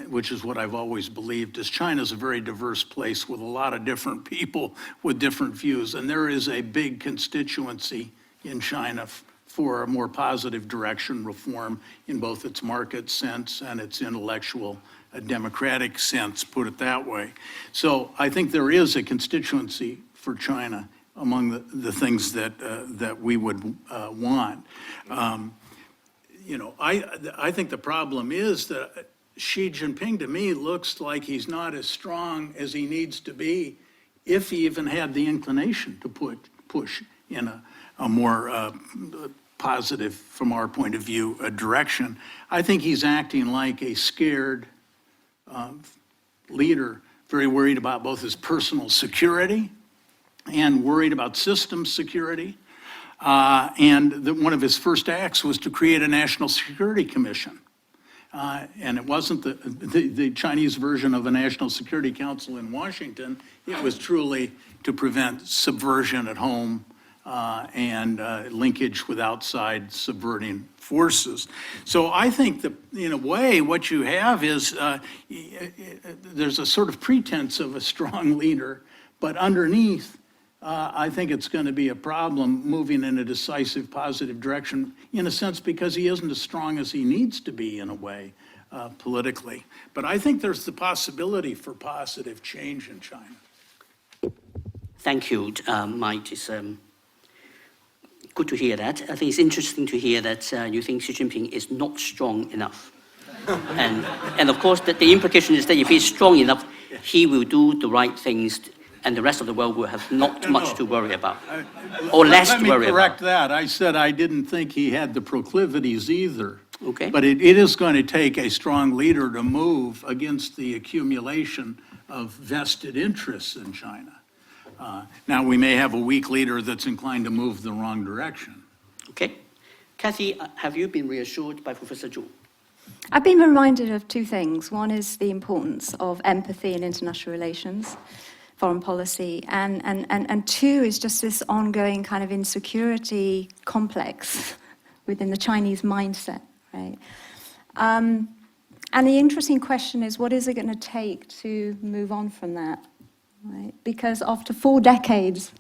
which is what I've always believed, is China's a very diverse place with a lot of different people with different views. And there is a big constituency in China for a more positive direction reform in both its market sense and its intellectual democratic sense, put it that way. So I think there is a constituency for China among the things that we would want. I think the problem is that Xi Jinping, to me, looks like he's not as strong as he needs to be, if he even had the inclination to push in a more positive, from our point of view, direction. I think he's acting like a scared leader, very worried about both his personal security and worried about system security. And one of his first acts was to create a national security commission. And it wasn't the Chinese version of a national security council in Washington. It was truly to prevent subversion at home and linkage with outside subverting forces. So I think that, in a way, what you have is there's a sort of pretense of a strong leader, but underneath, I think it's going to be a problem moving in a decisive, positive direction, in a sense, because he isn't as strong as he needs to be, in a way, politically. But I think there's the possibility for positive change in China. Thank you, Mike. It's good to hear that. I think it's interesting to hear that you think Xi Jinping is not strong enough. and of course, the implication is that if he's strong enough, he will do the right things, and the rest of the world will have not much to worry about, or less to worry about. Let me correct that. I said I didn't think he had the proclivities either. Okay. But it is going to take a strong leader to move against the accumulation of vested interests in China. Now, we may have a weak leader that's inclined to move the wrong direction. Okay. Kathy, have you been reassured by Professor Zhu? I've been reminded of two things. One is the importance of empathy in international relations, foreign policy, and two is just this ongoing kind of insecurity complex within the Chinese mindset, right? And the interesting question is, what is it going to take to move on from that, right? Because after 4 decades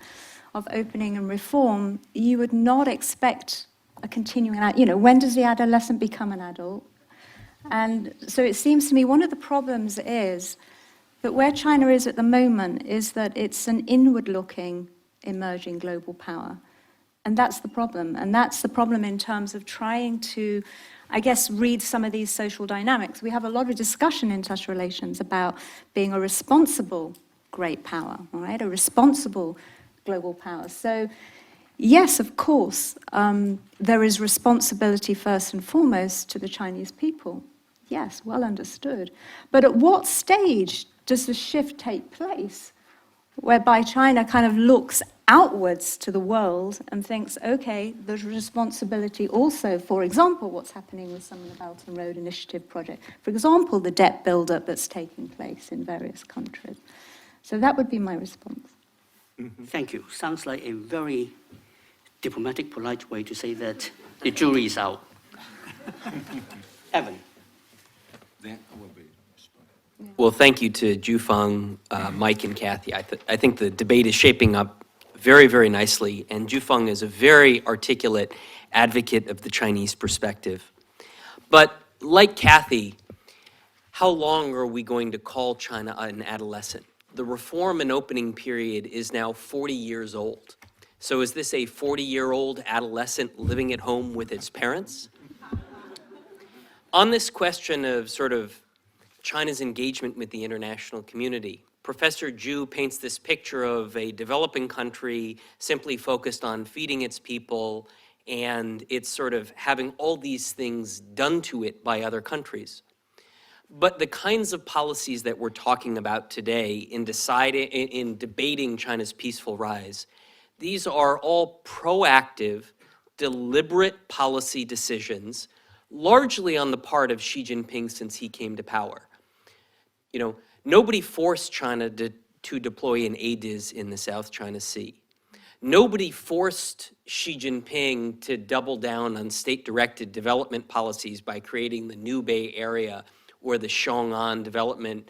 of opening and reform, you would not expect a continuing, when does the adolescent become an adult? And so it seems to me one of the problems is that where China is at the moment is that it's an inward-looking emerging global power. And that's the problem. And that's the problem in terms of trying to, I guess, read some of these social dynamics. We have a lot of discussion in international relations about being a responsible great power, all right? A responsible global power. So, yes, of course, there is responsibility first and foremost to the Chinese people. Yes, well understood. But at what stage does the shift take place whereby China kind of looks outwards to the world and thinks, okay, there's responsibility also, for example, what's happening with some of the Belt and Road Initiative project, for example, the debt buildup that's taking place in various countries. So that would be my response. Thank you. Sounds like a very diplomatic, polite way to say that the jury is out. Evan. Then I will be. Well, thank you to Ju Feng, Mike, and Kathy. I think the debate is shaping up very, very nicely, and Ju Feng is a very articulate advocate of the Chinese perspective. But like Kathy, how long are we going to call China an adolescent? The reform and opening period is now 40 years old. So is this a 40-year-old adolescent living at home with its parents? On this question of sort of China's engagement with the international community, Professor Zhu paints this picture of a developing country simply focused on feeding its people, and it's sort of having all these things done to it by other countries. But the kinds of policies that we're talking about today in debating China's peaceful rise, these are all proactive, deliberate policy decisions, largely on the part of Xi Jinping since he came to power. You know, nobody forced China to deploy an ADIZ in the South China Sea. Nobody forced Xi Jinping to double down on state-directed development policies by creating the New Bay Area or the Xiong'an development,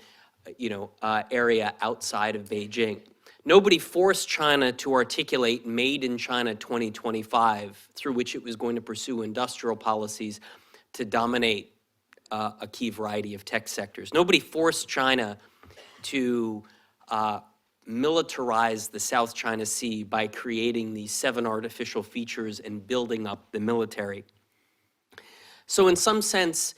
area outside of Beijing. Nobody forced China to articulate Made in China 2025, through which it was going to pursue industrial policies to dominate a key variety of tech sectors. Nobody forced China to militarize the South China Sea by creating these 7 artificial features and building up the military. So in some sense,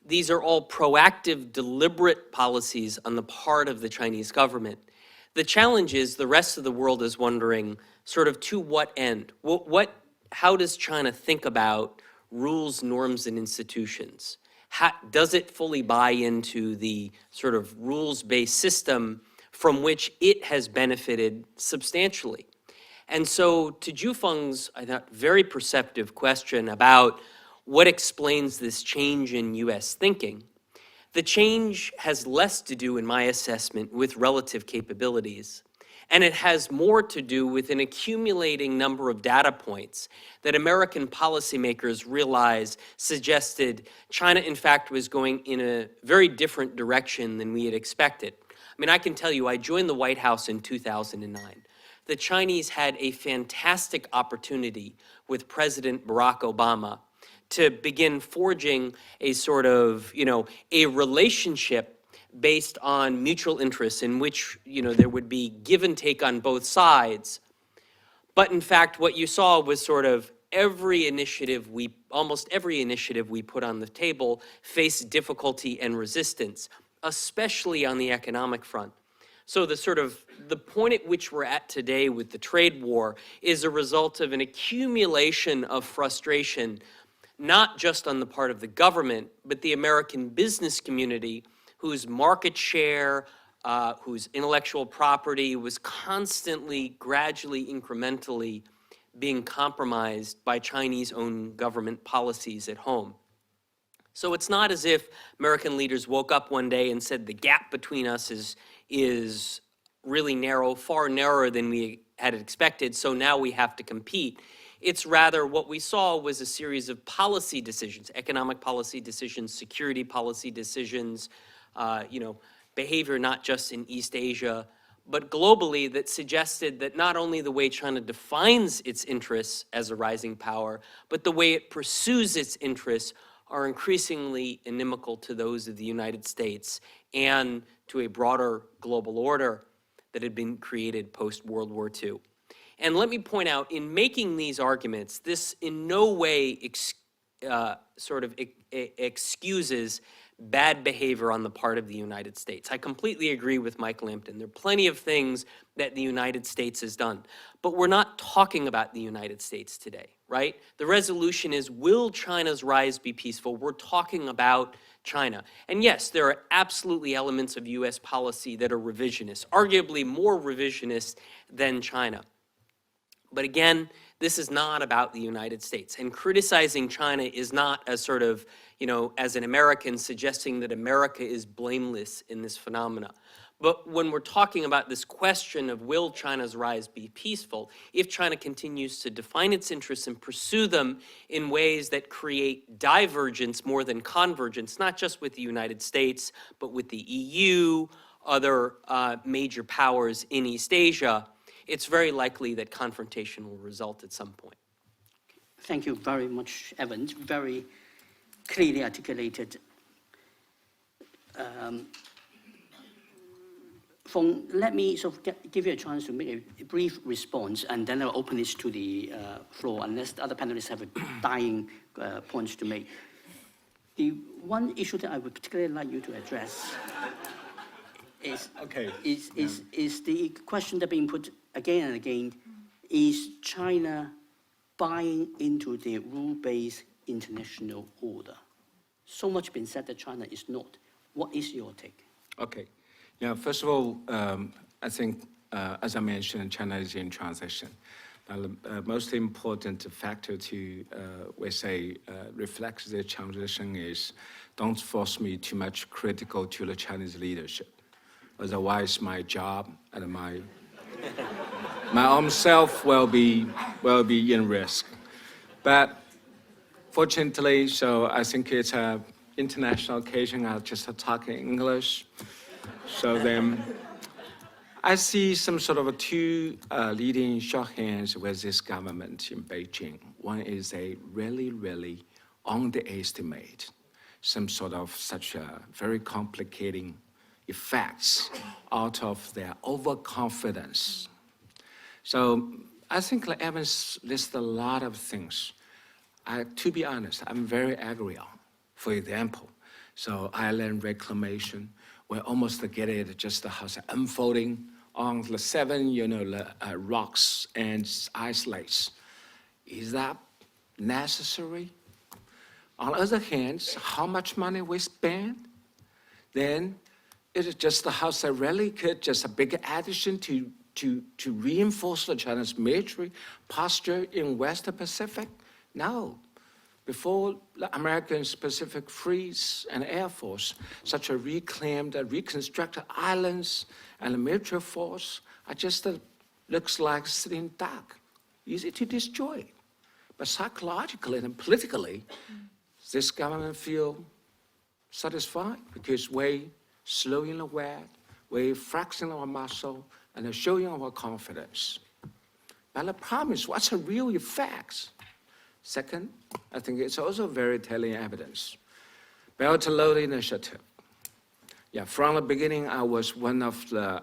these are all proactive, deliberate policies on the part of the Chinese government. The challenge is the rest of the world is wondering sort of to what end? How does China think about rules, norms, and institutions? Does it fully buy into the sort of rules-based system from which it has benefited substantially? And so to Ju Feng's, I thought, very perceptive question about what explains this change in U.S. thinking, the change has less to do, in my assessment, with relative capabilities, and it has more to do with an accumulating number of data points that American policymakers realized suggested China, in fact, was going in a very different direction than we had expected. I mean, I can tell you, I joined the White House in 2009. The Chinese had a fantastic opportunity with President Barack Obama to begin forging a sort of, a relationship based on mutual interests in which, there would be give and take on both sides. But in fact, what you saw was sort of almost every initiative we put on the table faced difficulty and resistance, especially on the economic front. So the point at which we're at today with the trade war is a result of an accumulation of frustration not just on the part of the government, but the American business community, whose market share, whose intellectual property was constantly, gradually, incrementally being compromised by Chinese own government policies at home. So it's not as if American leaders woke up one day and said the gap between us is really narrow, far narrower than we had expected, so now we have to compete. It's rather what we saw was a series of policy decisions, economic policy decisions, security policy decisions, behavior not just in East Asia, but globally, that suggested that not only the way China defines its interests as a rising power, but the way it pursues its interests are increasingly inimical to those of the United States and to a broader global order that had been created post-World War II. And let me point out, in making these arguments, this in no way excuses bad behavior on the part of the United States. I completely agree with Mike Lampton. There are plenty of things that the United States has done, but we're not talking about the United States today, right? The resolution is, will China's rise be peaceful? We're talking about China. And yes, there are absolutely elements of US policy that are revisionist, arguably more revisionist than China. But again, this is not about the United States. And criticizing China is not a sort of, as an American, suggesting that America is blameless in this phenomena. But when we're talking about this question of will China's rise be peaceful, if China continues to define its interests and pursue them in ways that create divergence more than convergence, not just with the United States, but with the EU, other major powers in East Asia, it's very likely that confrontation will result at some point. Thank you very much, Evan. Very clearly articulated. Feng, let me sort of give you a chance to make a brief response, and then I'll open this to the floor, unless the other panelists have a dying points to make. The one issue that I would particularly like you to address is the question that being put again and again, is China buying into the rule-based international order? So much been said that China is not. What is your take? Okay. Yeah, first of all, I think, as I mentioned, China is in transition. The most important factor to, reflect the transition is don't force me too much critical to the Chinese leadership. Otherwise, my job and my own self will be in risk. But fortunately, so I think it's an international occasion. I'll just talk in English. So then, I see some sort of two leading shorthands with this government in Beijing. One is they really underestimate some sort of such a very complicating effects out of their overconfidence. So I think like Evans lists a lot of things. To be honest, I'm very angry on. For example, so island reclamation, we almost get it just how unfolding on the 7, rocks and isolates. Is that necessary? On the other hand, how much money we spend, then it is just the house that really could just a big addition to reinforce the China's military posture in West Pacific? No. Before the American Pacific Fleet and Air Force, such a reclaimed, reconstructed islands and a military force are just looks like sitting duck, easy to destroy. But psychologically and politically, this government feel satisfied because we slowing the weight, we flexing our muscle, and showing our confidence. But the problem is, what's the real effects? Second, I think it's also very telling evidence. Belt and Road Initiative. Yeah, from the beginning, I was one of the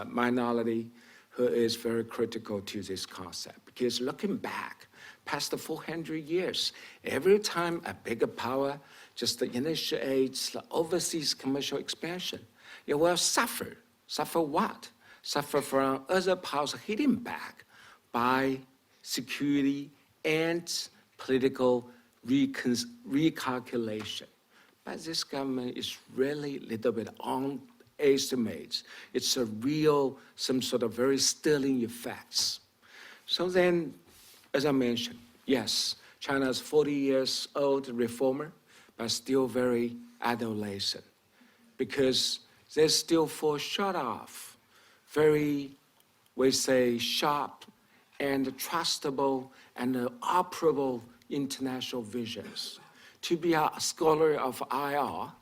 minority who is very critical to this concept. Because looking back, past the 400 years, every time a bigger power just initiates the overseas commercial expansion, it will suffer. Suffer what? Suffer from other powers hitting back by security and political recalculation. But this government is really a little bit on estimates. It's a real, some sort of very sterling effects. So then, as I mentioned, yes, China's 40 years old reformer, but still very adolescent, because they still fall short of very, we say, sharp and trustable and operable international visions. To be a scholar of IR,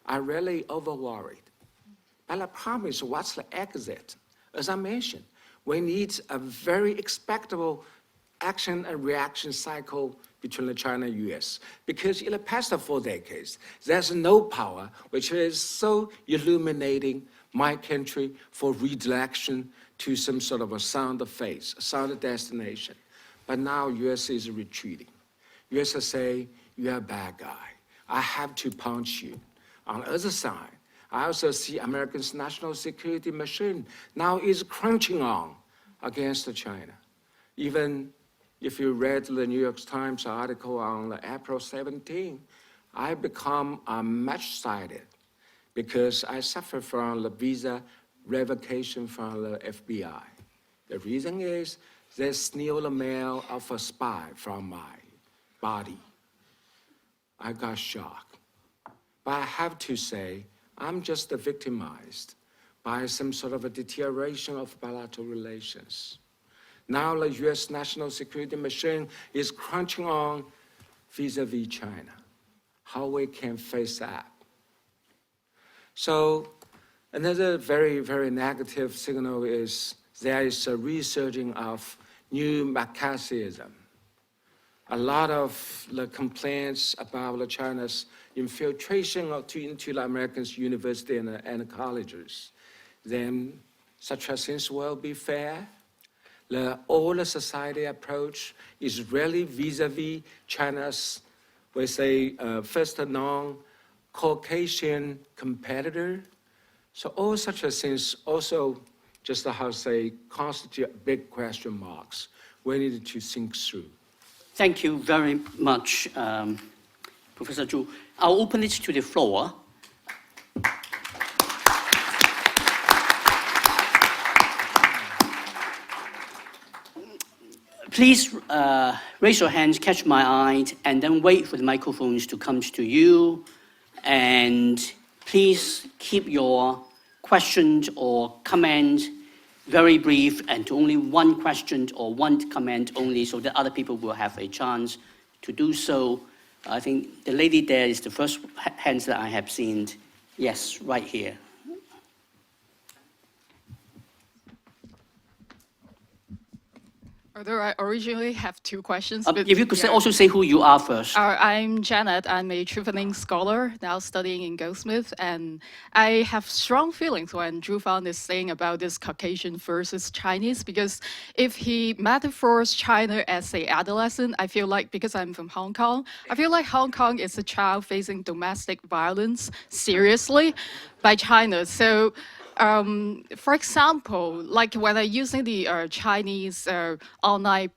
I'm really over-worried. But I promise, what's the exit? As I mentioned, we need a very expectable action and reaction cycle between the China and US. Because in the past 4 decades, there's no power which is so illuminating my country for redirection to some sort of a sound face, a sound destination. But now US is retreating. US say, you're a bad guy. I have to punch you. On the other side, I also see America's national security machine now is crunching on against China. Even if you read the New York Times article on April 17, I become much-sided because I suffer from the visa revocation from the FBI. The reason is they steal the mail of a spy from my body. I got shocked. But I have to say, I'm just victimized by some sort of a deterioration of bilateral relations. Now the US national security machine is crunching on vis-a-vis China. How we can face that? So another very, very negative signal is there is a resurging of new McCarthyism. A lot of the complaints about China's infiltration into the American university and colleges, then such as things will be fair. The older society approach is really vis-a-vis China's, we say, first non-Caucasian competitor. So all such things also, just how to say, constitute big question marks we need to think through. Thank you very much, Professor Zhu. I'll open it to the floor. Please raise your hands, catch my eye, and then wait for the microphones to come to you. And please keep your questions or comment very brief and to only one question or one comment only so that other people will have a chance to do so. I think the lady there is the first hands that I have seen. Yes, right here. Although I originally have 2 questions. If you could also say who you are first. I'm Janet. I'm a traveling scholar now studying in Goldsmith, and I have strong feelings when Zhu Fang is saying about this Caucasian versus Chinese, because if he metaphors China as an adolescent, I feel like, because I'm from Hong Kong, I feel like Hong Kong is a child facing domestic violence seriously by China. So for example, like when I'm using the Chinese online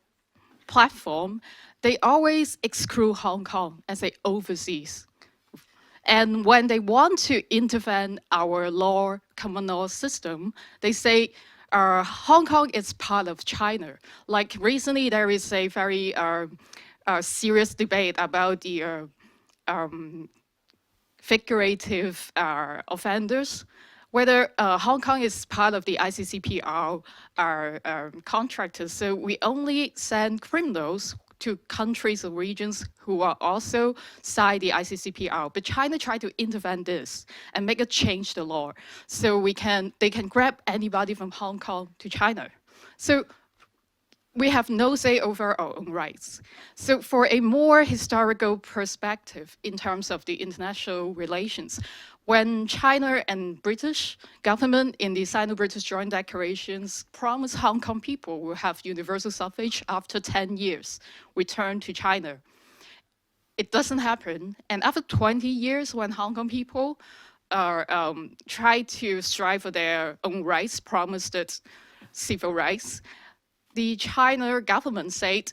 platform, they always exclude Hong Kong as an overseas. And when they want to intervene our law, common law system, they say Hong Kong is part of China. Like recently, there is a very serious debate about the figurative offenders, whether Hong Kong is part of the ICCPR contractors. So we only send criminals to countries or regions who are also signed the ICCPR. But China tried to intervene this and make it change the law. So they can grab anybody from Hong Kong to China. So we have no say over our own rights. So for a more historical perspective in terms of the international relations, when China and British government in the Sino-British Joint Declarations promised Hong Kong people will have universal suffrage after 10 years, return to China. It doesn't happen. And after 20 years, when Hong Kong people try to strive for their own rights, promised it civil rights, the China government said,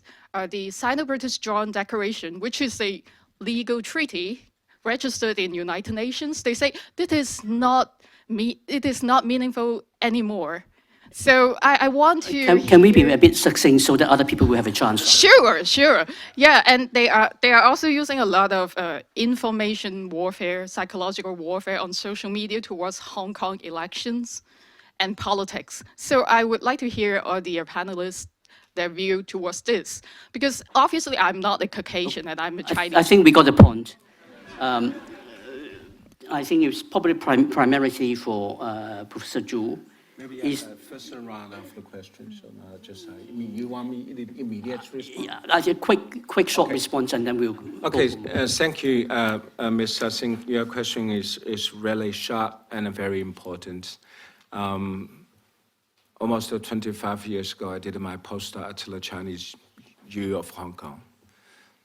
the Sino-British Joint Declaration, which is a legal treaty registered in United Nations, they say it is not meaningful anymore. So I want to Can we be hear- a bit succinct so that other people will have a chance? Sure. Yeah, and they are also using a lot of information warfare, psychological warfare on social media towards Hong Kong elections and politics. So I would like to hear all the panelists, their view towards this, because obviously I'm not a Caucasian and I'm a Chinese. I think we got the point. I think it's probably primarily for Professor Zhu. Maybe Is- first round of the question, so now just, you want me immediate response? Yeah, I think quick short response, and then we'll. Okay, go. thank you, Ms. Tsang. Your question is really sharp and very important. Almost 25 years ago, I did my postdoc at the Chinese U of Hong Kong.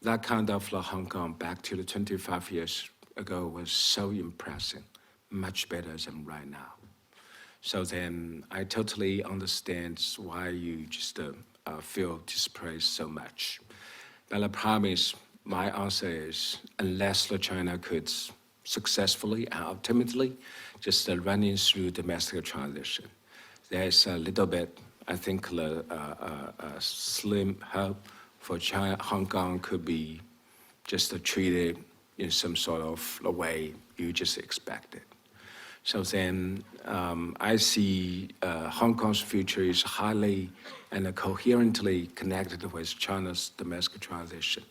That kind of Hong Kong back to the 25 years ago was so impressive, much better than right now. So then I totally understand why you just feel dispraised so much. But I promise my answer is, unless China could successfully and ultimately just running through domestic transition, there's a little bit, I think, a slim hope for China, Hong Kong could be just treated in some sort of a way you just expected. So then I see Hong Kong's future is highly and coherently connected with China's domestic transition.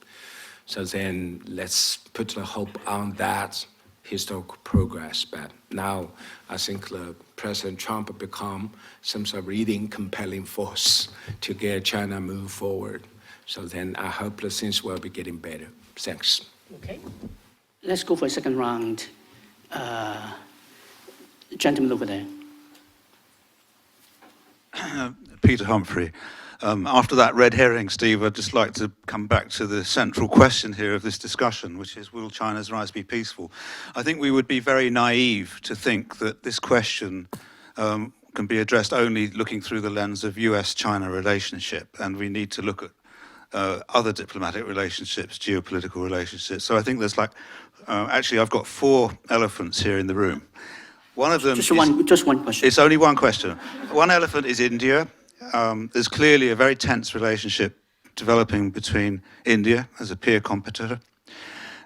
So then let's put the hope on that historical progress. But now I think President Trump become some sort of leading compelling force to get China move forward. So then I hope that things will be getting better. Thanks. Okay. Let's go for a second round. Gentleman over there. Peter Humphrey. After that red herring, Steve, I'd just like to come back to the central question here of this discussion, which is, will China's rise be peaceful? I think we would be very naive to think that this question can be addressed only looking through the lens of US-China relationship, and we need to look at other diplomatic relationships, geopolitical relationships. So I think there's actually I've got 4 elephants here in the room. One of them Just one question. It's only one question. One elephant is India. There's clearly a very tense relationship developing between India as a peer competitor.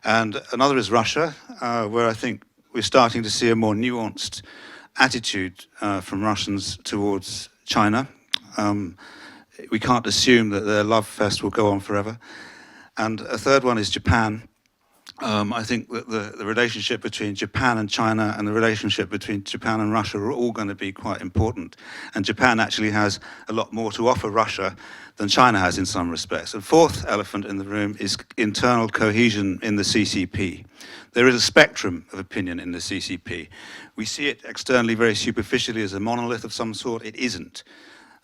And another is Russia, where I think we're starting to see a more nuanced attitude from Russians towards China. We can't assume that their love fest will go on forever. And a third one is Japan. I think that the relationship between Japan and China and the relationship between Japan and Russia are all going to be quite important. And Japan actually has a lot more to offer Russia than China has in some respects. And fourth elephant in the room is internal cohesion in the CCP. There is a spectrum of opinion in the CCP. We see it externally very superficially as a monolith of some sort. It isn't.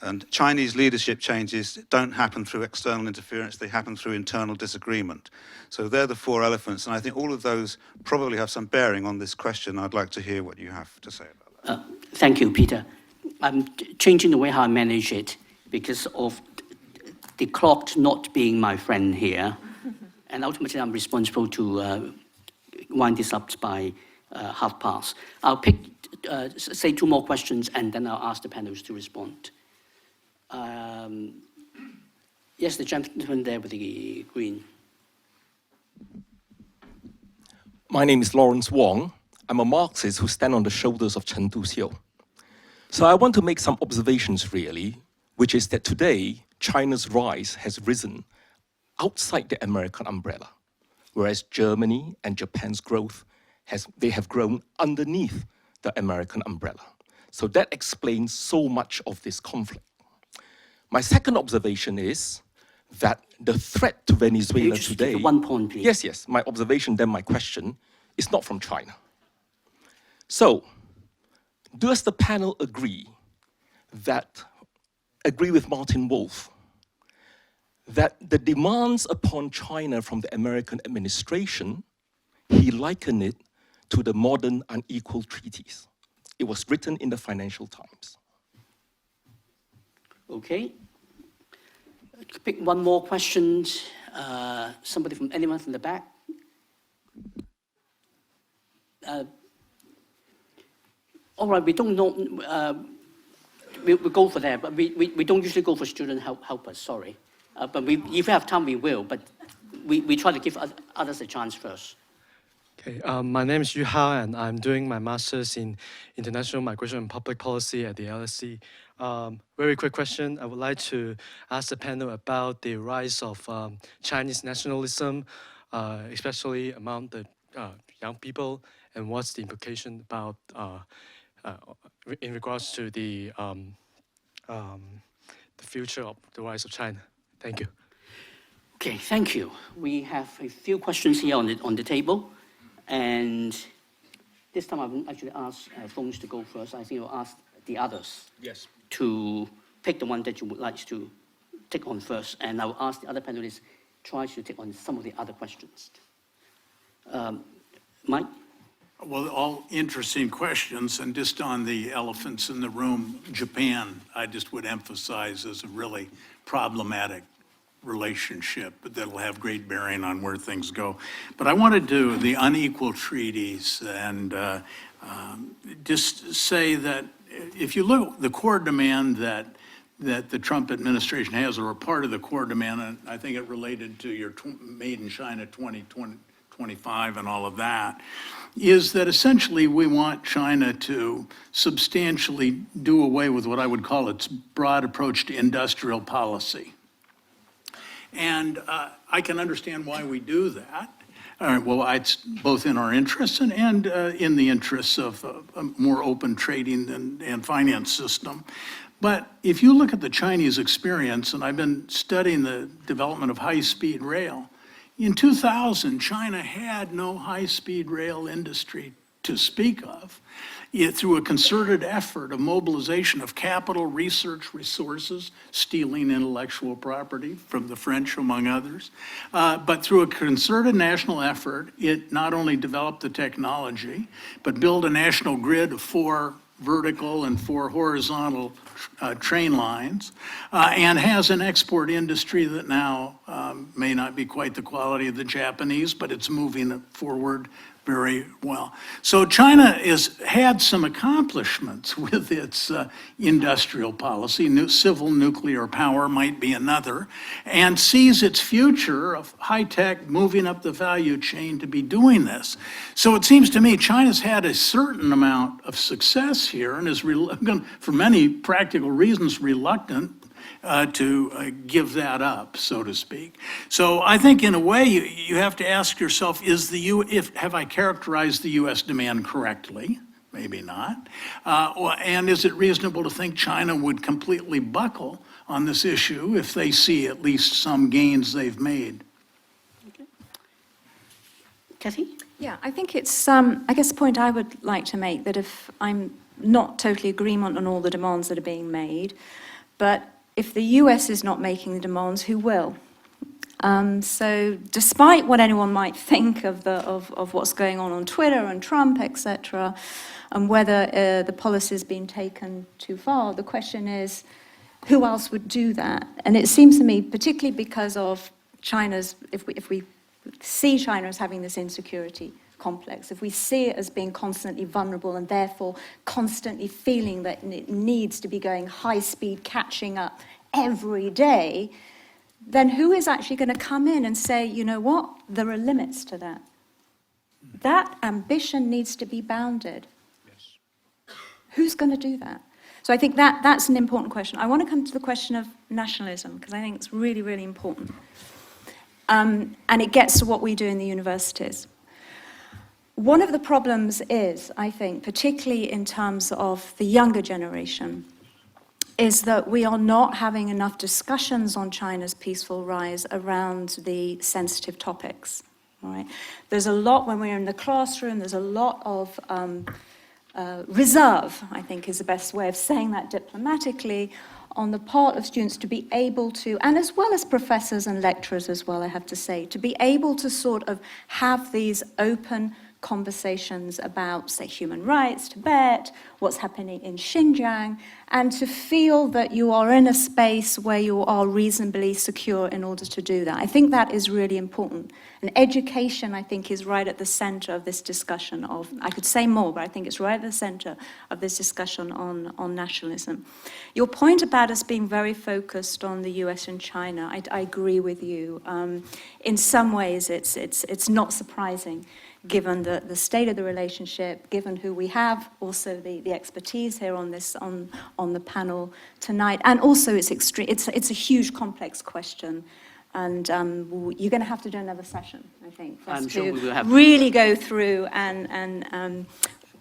And Chinese leadership changes don't happen through external interference, they happen through internal disagreement. So they're the 4 elephants, and I think all of those probably have some bearing on this question. I'd like to hear what you have to say about that. Thank you, Peter. I'm changing the way how I manage it because of the clock not being my friend here. And ultimately, I'm responsible to wind this up by past. I'll pick, say 2 more questions, and then I'll ask the panelists to respond. Yes, the gentleman there with the green. My name is Lawrence Wong. I'm a Marxist who stands on the shoulders of Chen Duxiu. So I want to make some observations really, which is that today, China's rise has risen outside the American umbrella, whereas Germany and Japan's growth they have grown underneath the American umbrella. So that explains so much of this conflict. My second observation is that the threat to Venezuela Can you just today... give 1 point, please? Yes. My observation, then my question, is not from China. So, does the panel agree with Martin Wolf, that the demands upon China from the American administration, he likened it to the modern unequal treaties? It was written in the Financial Times. Okay. Pick one more question. Anyone from the back? All right, we don't know. We'll go for that, but we don't usually go for student helpers, sorry. But if we have time, we will, but we try to give others a chance first. Okay, my name is Yu Hao, and I'm doing my master's in international migration and public policy at the LSE. Very quick question. I would like to ask the panel about the rise of Chinese nationalism, especially among the young people, and what's the implication about in regards to the future of the rise of China. Thank you. Okay, thank you. We have a few questions here on the table, and this time I will actually ask Feng to go first. I think I'll ask the others to pick the one that you would like to take on first, and I will ask the other panelists try to take on some of the other questions. Mike? Well, all interesting questions, and just on the elephants in the room, Japan, I just would emphasize as a really problematic relationship that'll have great bearing on where things go. But I wanted to, the unequal treaties, and just say that if you look at the core demand that the Trump administration has, or a part of the core demand, and I think it related to your Made in China 2025 and all of that, is that essentially we want China to substantially do away with what I would call its broad approach to industrial policy. And I can understand why we do that. Well, it's both in our interests and in the interests of a more open trading and finance system. But if you look at the Chinese experience, and I've been studying the development of high-speed rail, in 2000, China had no high-speed rail industry to speak of. Through a concerted effort of mobilization of capital, research resources, stealing intellectual property from the French, among others. But through a concerted national effort, it not only developed the technology, but built a national grid of 4 vertical and 4 horizontal train lines, and has an export industry that now may not be quite the quality of the Japanese, but it's moving forward very well. So China has had some accomplishments with its industrial policy. Civil nuclear power might be another, and sees its future of high-tech moving up the value chain to be doing this. So it seems to me China's had a certain amount of success here and is, for many practical reasons, reluctant to give that up, so to speak. So I think in a way you have to ask yourself, have I characterized the US demand correctly? Maybe not. And is it reasonable to think China would completely buckle on this issue if they see at least some gains they've made? Okay. Kathy? Yeah, I think it's, I guess the point I would like to make, that if I'm not totally agreement on all the demands that are being made, but if the US is not making the demands, who will? So despite what anyone might think of what's going on Twitter and Trump, etc., and whether the policy has been taken too far, the question is, who else would do that? And it seems to me, particularly because of China's, if we see China as having this insecurity complex, if we see it as being constantly vulnerable and therefore constantly feeling that it needs to be going high speed, catching up every day, then who is actually going to come in and say, you know what, there are limits to that? That ambition needs to be bounded. Yes. Who's going to do that? So I think that's an important question. I want to come to the question of nationalism, because I think it's really, really important. And it gets to what we do in the universities. One of the problems is, I think, particularly in terms of the younger generation, is that we are not having enough discussions on China's peaceful rise around the sensitive topics. All right? There's a lot, when we're in the classroom, there's a lot of reserve, I think is the best way of saying that diplomatically, on the part of students to be able to, and as well as professors and lecturers as well, I have to say, to be able to sort of have these open conversations about, say, human rights, Tibet, what's happening in Xinjiang, and to feel that you are in a space where you are reasonably secure in order to do that. I think that is really important. And education, I think, is right at the center of this discussion of, I could say more, but I think it's right at the center of this discussion on nationalism. Your point about us being very focused on the US and China, I agree with you. In some ways, it's not surprising, given the state of the relationship, given who we have, also the expertise here on this on the panel tonight, and also it's a huge, complex question, and you're going to have to do another session, I think, for us I'm sure to we will have really go through and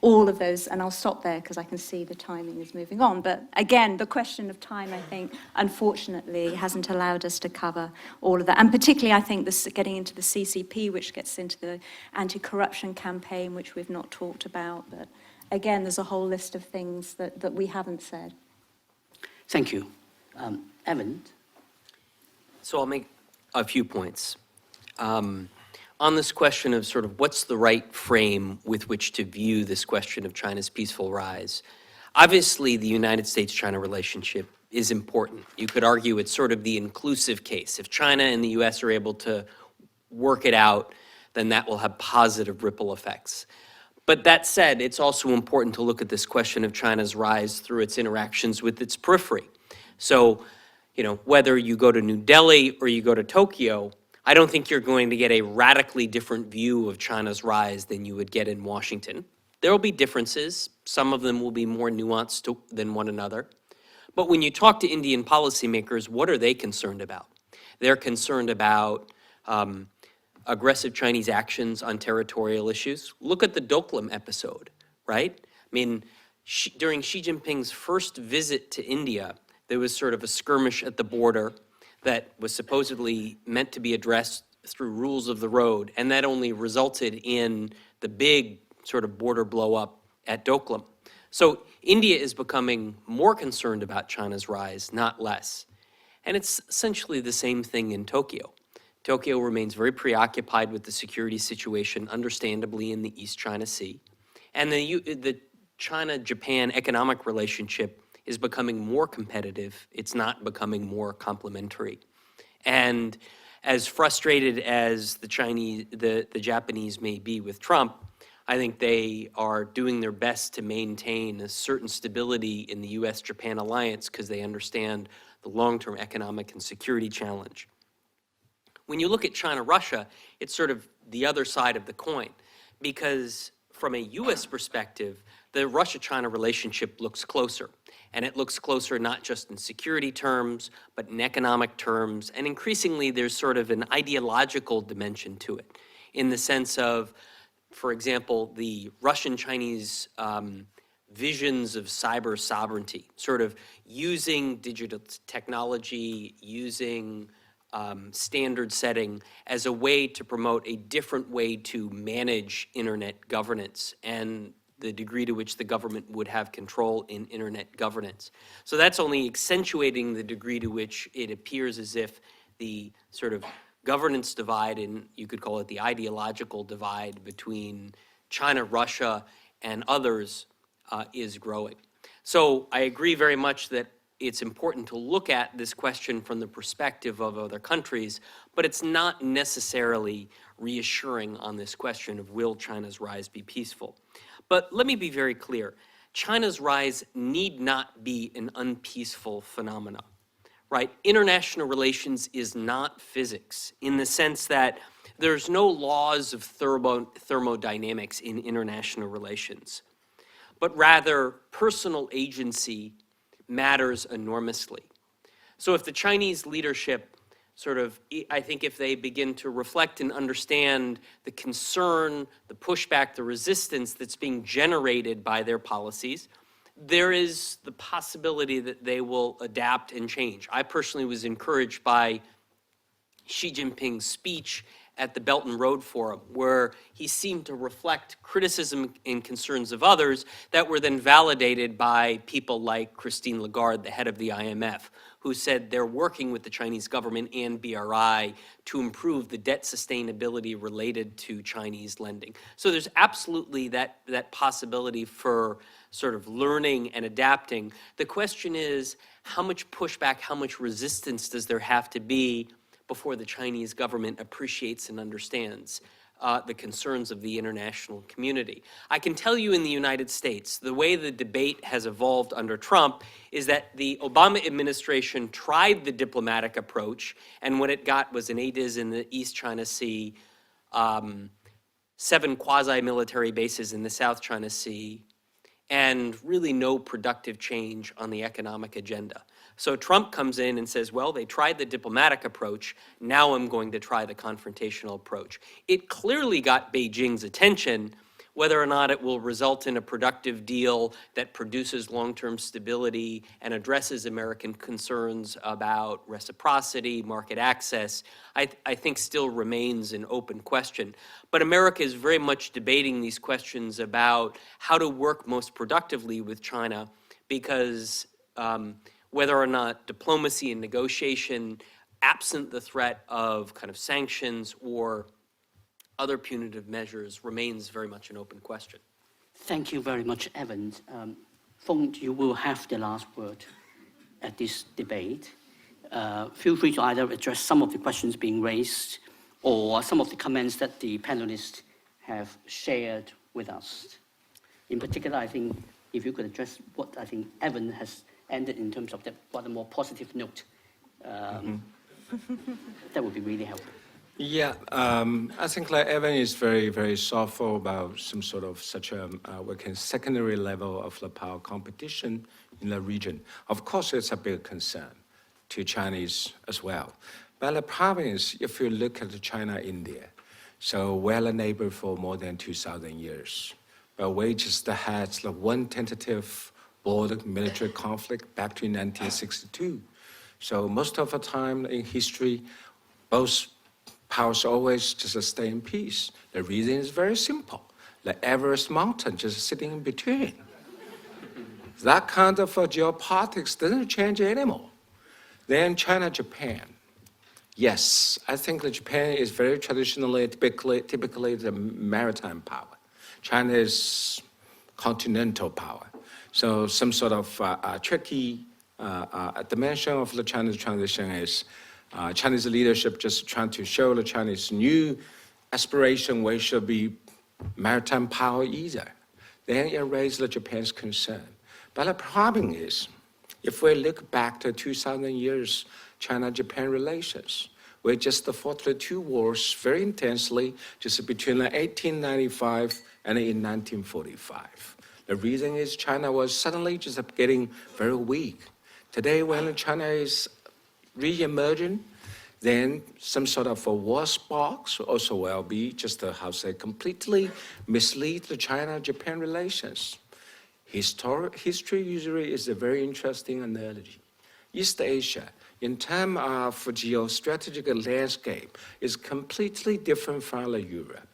all of those, and I'll stop there because I can see the timing is moving on. But again, the question of time, I think, unfortunately, hasn't allowed us to cover all of that. And particularly, I think, this getting into the CCP, which gets into the anti-corruption campaign, which we've not talked about. But again, there's a whole list of things that we haven't said. Thank you. Evan? So I'll make a few points. On this question of sort of what's the right frame with which to view this question of China's peaceful rise, obviously the United States-China relationship is important. You could argue it's sort of the inclusive case. If China and the US are able to work it out, then that will have positive ripple effects. But that said, it's also important to look at this question of China's rise through its interactions with its periphery. So, whether you go to New Delhi or you go to Tokyo, I don't think you're going to get a radically different view of China's rise than you would get in Washington. There will be differences. Some of them will be more nuanced than one another. But when you talk to Indian policymakers, what are they concerned about? They're concerned about aggressive Chinese actions on territorial issues. Look at the Doklam episode, right? I mean, during Xi Jinping's first visit to India, there was sort of a skirmish at the border that was supposedly meant to be addressed through rules of the road, and that only resulted in the big sort of border blow up at Doklam. So India is becoming more concerned about China's rise, not less. And it's essentially the same thing in Tokyo. Tokyo remains very preoccupied with the security situation, understandably, in the East China Sea. And the China-Japan economic relationship is becoming more competitive. It's not becoming more complementary. And as frustrated as the Japanese may be with Trump, I think they are doing their best to maintain a certain stability in the US-Japan alliance because they understand the long-term economic and security challenge. When you look at China-Russia, it's sort of the other side of the coin, because from a US perspective, the Russia-China relationship looks closer. And it looks closer not just in security terms, but in economic terms. And increasingly, there's sort of an ideological dimension to it, in the sense of, for example, the Russian-Chinese visions of cyber sovereignty, sort of using digital technology, using standard setting as a way to promote a different way to manage internet governance and the degree to which the government would have control in internet governance. So that's only accentuating the degree to which it appears as if the sort of governance divide, and you could call it the ideological divide between China, Russia, and others is growing. So I agree very much that it's important to look at this question from the perspective of other countries, but it's not necessarily reassuring on this question of will China's rise be peaceful. But let me be very clear. China's rise need not be an unpeaceful phenomenon, right? International relations is not physics in the sense that there's no laws of thermodynamics in international relations, but rather personal agency matters enormously. So if the Chinese leadership I think if they begin to reflect and understand the concern, the pushback, the resistance that's being generated by their policies, there is the possibility that they will adapt and change. I personally was encouraged by Xi Jinping's speech at the Belt and Road Forum, where he seemed to reflect criticism and concerns of others that were then validated by people like Christine Lagarde, the head of the IMF, who said they're working with the Chinese government and BRI to improve the debt sustainability related to Chinese lending. So there's absolutely that possibility for sort of learning and adapting. The question is, how much pushback, how much resistance does there have to be before the Chinese government appreciates and understands the concerns of the international community? I can tell you in the United States, the way the debate has evolved under Trump is that the Obama administration tried the diplomatic approach, and what it got was an ADIZ in the East China Sea, 7 quasi-military bases in the South China Sea, and really no productive change on the economic agenda. So Trump comes in and says, well, they tried the diplomatic approach, now I'm going to try the confrontational approach. It clearly got Beijing's attention. Whether or not it will result in a productive deal that produces long-term stability and addresses American concerns about reciprocity, market access, I think still remains an open question. But America is very much debating these questions about how to work most productively with China, because whether or not diplomacy and negotiation, absent the threat of kind of sanctions or other punitive measures, remains very much an open question. Thank you very much, Evan. Feng, you will have the last word at this debate. Feel free to either address some of the questions being raised or some of the comments that the panelists have shared with us. In particular, I think if you could address what I think Evan has ended in terms of what a more positive note, that would be really helpful. Yeah, I think like Evan is very, very thoughtful about some sort of such a secondary level of the power competition in the region. Of course, it's a big concern to Chinese as well. But the problem is, if you look at China, India, so we're a neighbor for more than 2,000 years. But we just had the one tentative border military conflict back to 1962. So most of the time in history, both powers always just stay in peace. The reason is very simple. The Everest mountain just sitting in between. That kind of geopolitics doesn't change anymore. Then China, Japan. Yes, I think that Japan is very traditionally, typically the maritime power. China is continental power. So some sort of tricky dimension of the Chinese transition is Chinese leadership just trying to show the Chinese new aspiration we should be maritime power either. Then it raised the Japan's concern. But the problem is, if we look back to 2,000 years China-Japan relations, we just fought the 2 wars very intensely just between 1895 and in 1945. The reason is China was suddenly just getting very weak. Today, when China is re-emerging, then some sort of a war sparks also will be just completely mislead the China-Japan relations. History usually is a very interesting analogy. East Asia, in terms of geostrategic landscape, is completely different from Europe.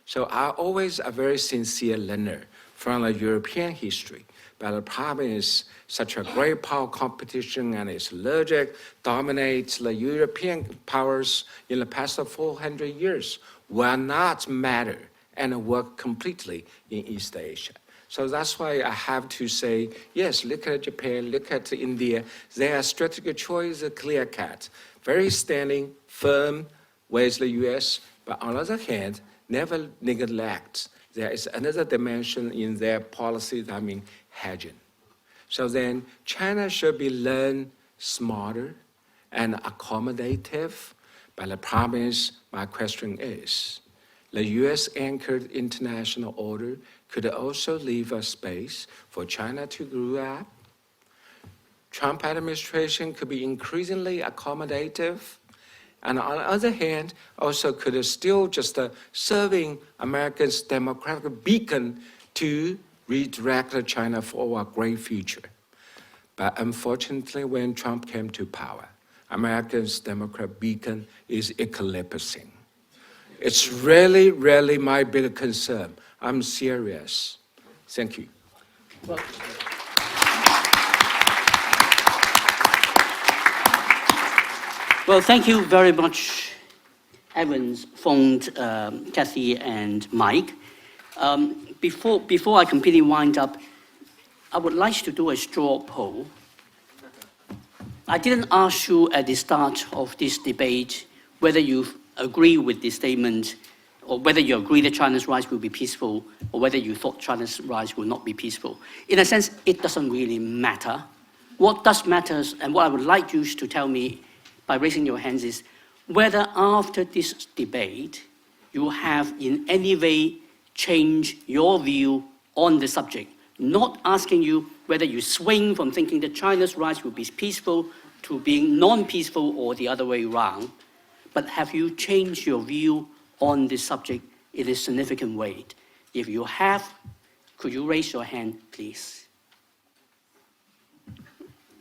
So I'm always a very sincere learner from the European history. But the problem is such a great power competition and its logic dominates the European powers in the past 400 years will not matter and work completely in East Asia. So that's why I have to say, yes, look at Japan, look at India. Their strategic choice is clear-cut, very standing firm with the US, but on the other hand, never neglect. There is another dimension in their policy, hedging. So then China should be learned smarter and accommodative. But the problem is, my question is, the US-anchored international order could also leave a space for China to grow up. Trump administration could be increasingly accommodative. And on the other hand, also could still just serving America's democratic beacon to redirect China for a great future. But unfortunately, when Trump came to power, America's democratic beacon is eclipsing. It's really, really my big concern. I'm serious. Thank you. Well, thank you very much, Evans, Feng, Kathy, and Mike. Before I completely wind up, I would like to do a straw poll. I didn't ask you at the start of this debate whether you agree with the statement or whether you agree that China's rise will be peaceful or whether you thought China's rise will not be peaceful. In a sense, it doesn't really matter. What does matter, and what I would like you to tell me by raising your hands, is whether after this debate you have in any way changed your view on the subject. Not asking you whether you swing from thinking that China's rise will be peaceful to being non-peaceful or the other way around, but have you changed your view on this subject in a significant way? If you have, could you raise your hand, please?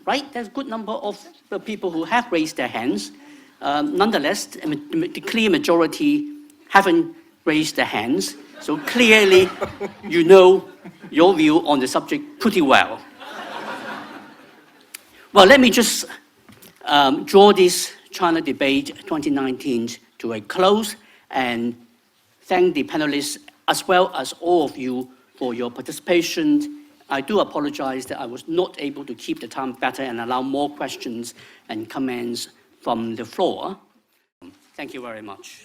Right, there's a good number of the people who have raised their hands. Nonetheless, the clear majority haven't raised their hands, so clearly you know your view on the subject pretty well. Well, let me just draw this China debate 2019 to a close and thank the panelists as well as all of you for your participation. I do apologize that I was not able to keep the time better and allow more questions and comments from the floor. Thank you very much.